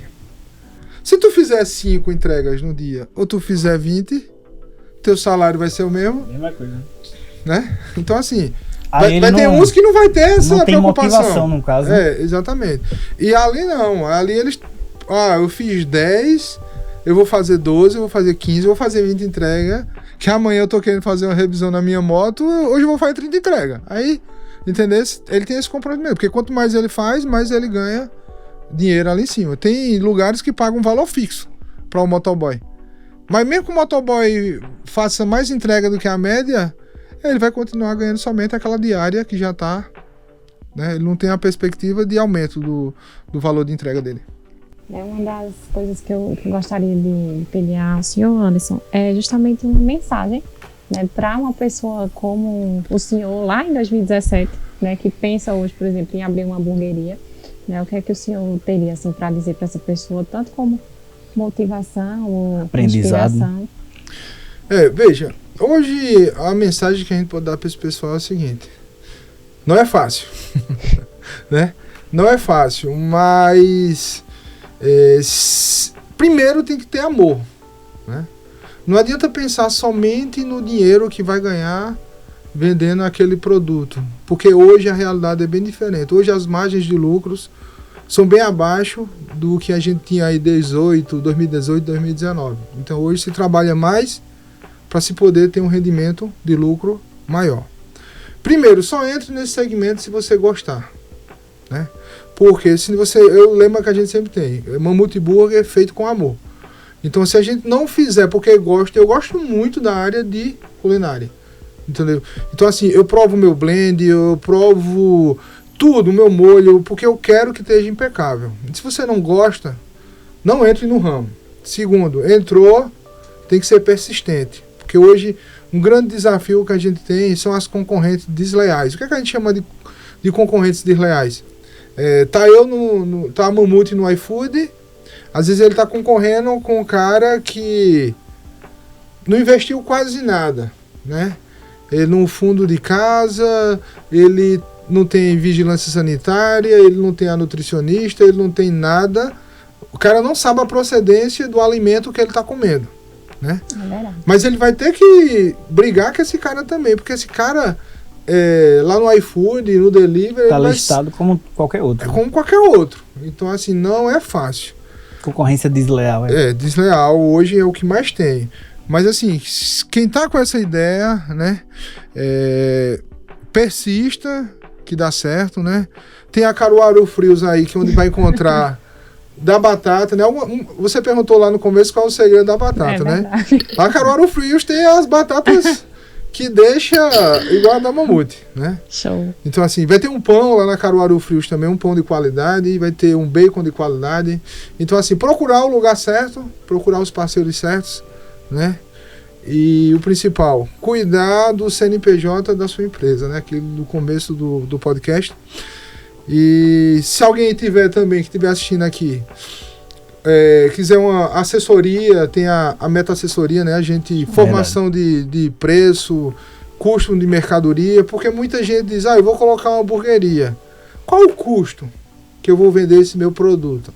Se tu fizer 5 entregas no dia, ou tu fizer 20, teu salário vai ser o mesmo. Mesma coisa. Né? Então assim, vai ter uns que não vai ter essa não tem preocupação. Motivação, no caso. Exatamente. E ali não, ali eles... eu fiz 10, eu vou fazer 12, eu vou fazer 15, eu vou fazer 20 entregas, que amanhã eu tô querendo fazer uma revisão na minha moto, hoje eu vou fazer 30 entregas. Aí, entendeu? Ele tem esse comprometimento, porque quanto mais ele faz, mais ele ganha dinheiro ali em cima. Tem lugares que pagam um valor fixo para o motoboy. Mas mesmo que o motoboy faça mais entrega do que a média, ele vai continuar ganhando somente aquela diária que já está, né? Ele não tem a perspectiva de aumento do valor de entrega dele. Uma das coisas que eu gostaria de pedir ao senhor Anderson é justamente uma mensagem, né, para uma pessoa como o senhor lá em 2017, né, que pensa hoje, por exemplo, em abrir uma hamburgueria, né, o que é que o senhor teria assim, para dizer para essa pessoa, tanto como motivação ou aprendizado, inspiração? Veja, hoje a mensagem que a gente pode dar para esse pessoal é a seguinte: não é fácil, né? Não é fácil, mas primeiro tem que ter amor, né? Não adianta pensar somente no dinheiro que vai ganhar vendendo aquele produto, porque hoje a realidade é bem diferente. Hoje as margens de lucros são bem abaixo do que a gente tinha aí 2018, 2019. Então hoje se trabalha mais para se poder ter um rendimento de lucro maior. Primeiro, só entre nesse segmento se você gostar, né? Porque se você, eu lembro que a gente sempre tem, Mamute Burger é feito com amor. Então se a gente não fizer porque gosta, eu gosto muito da área de culinária, entendeu? Então assim, eu provo o meu blend, eu provo tudo, o meu molho, porque eu quero que esteja impecável. Se você não gosta, não entre no ramo. Segundo, entrou, tem que ser persistente. Porque hoje, um grande desafio que a gente tem são as concorrentes desleais. O que é que a gente chama de concorrentes desleais? Tá a Mamute no iFood, às vezes ele tá concorrendo com um cara que não investiu quase nada, né? Ele no fundo de casa, ele não tem vigilância sanitária, ele não tem a nutricionista, ele não tem nada. O cara não sabe a procedência do alimento que ele está comendo, né? É verdade. Mas ele vai ter que brigar com esse cara também, porque esse cara lá no iFood, no delivery, está listado como qualquer outro. Como qualquer outro. Então assim, não é fácil. Concorrência desleal. Desleal hoje é o que mais tem. Mas assim, quem tá com essa ideia, né, persista, que dá certo, né? Tem a Caruaru Frios aí, que é onde vai encontrar da batata, né? Você perguntou lá no começo qual é o segredo da batata, né? A Caruaru Frios tem as batatas que deixa igual a da Mamute, né? Show. Então assim, vai ter um pão lá na Caruaru Frios também, um pão de qualidade, vai ter um bacon de qualidade. Então assim, procurar o lugar certo, procurar os parceiros certos, né? E o principal, cuidar do CNPJ da sua empresa, né? Aquilo do começo do podcast. E se alguém tiver também, que estiver assistindo aqui, quiser uma assessoria, tem a meta-assessoria, né? A gente, formação de preço, custo de mercadoria, porque muita gente diz, eu vou colocar uma hamburgueria. Qual o custo que eu vou vender esse meu produto?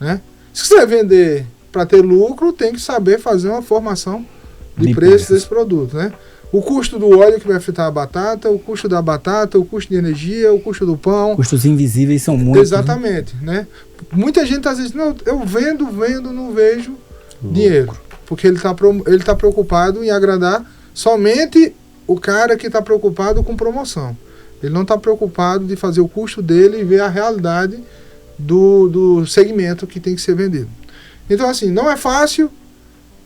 Né? Se quiser vender para ter lucro, tem que saber fazer uma formação de preço desse produto, né? O custo do óleo que vai fritar a batata, o custo da batata, o custo de energia, o custo do pão. Custos invisíveis são muitos. Exatamente, né? Muita gente às vezes, não, eu vendo, não vejo dinheiro. Porque ele tá preocupado em agradar somente o cara que está preocupado com promoção. Ele não está preocupado de fazer o custo dele e ver a realidade do segmento que tem que ser vendido. Então, assim, não é fácil,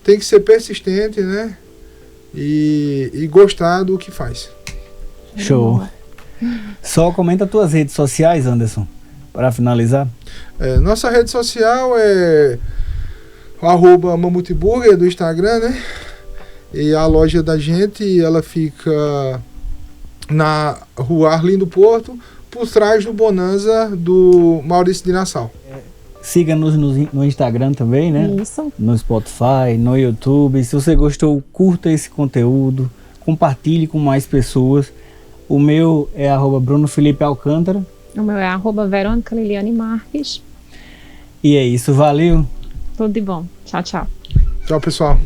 tem que ser persistente, né? E gostar do que faz. Show. Só comenta tuas redes sociais, Anderson, para finalizar. Nossa rede social é @mamutiburger do Instagram, né? E a loja da gente, ela fica na rua Arlindo Porto, por trás do Bonanza do Maurício de Nassau. Siga-nos no Instagram também, né? Isso. No Spotify, no YouTube. Se você gostou, curta esse conteúdo, compartilhe com mais pessoas. O meu é @Bruno Felipe Alcântara. O meu é @Verônica Liliane Marques. E é isso, valeu. Tudo de bom. Tchau, tchau. Tchau, pessoal.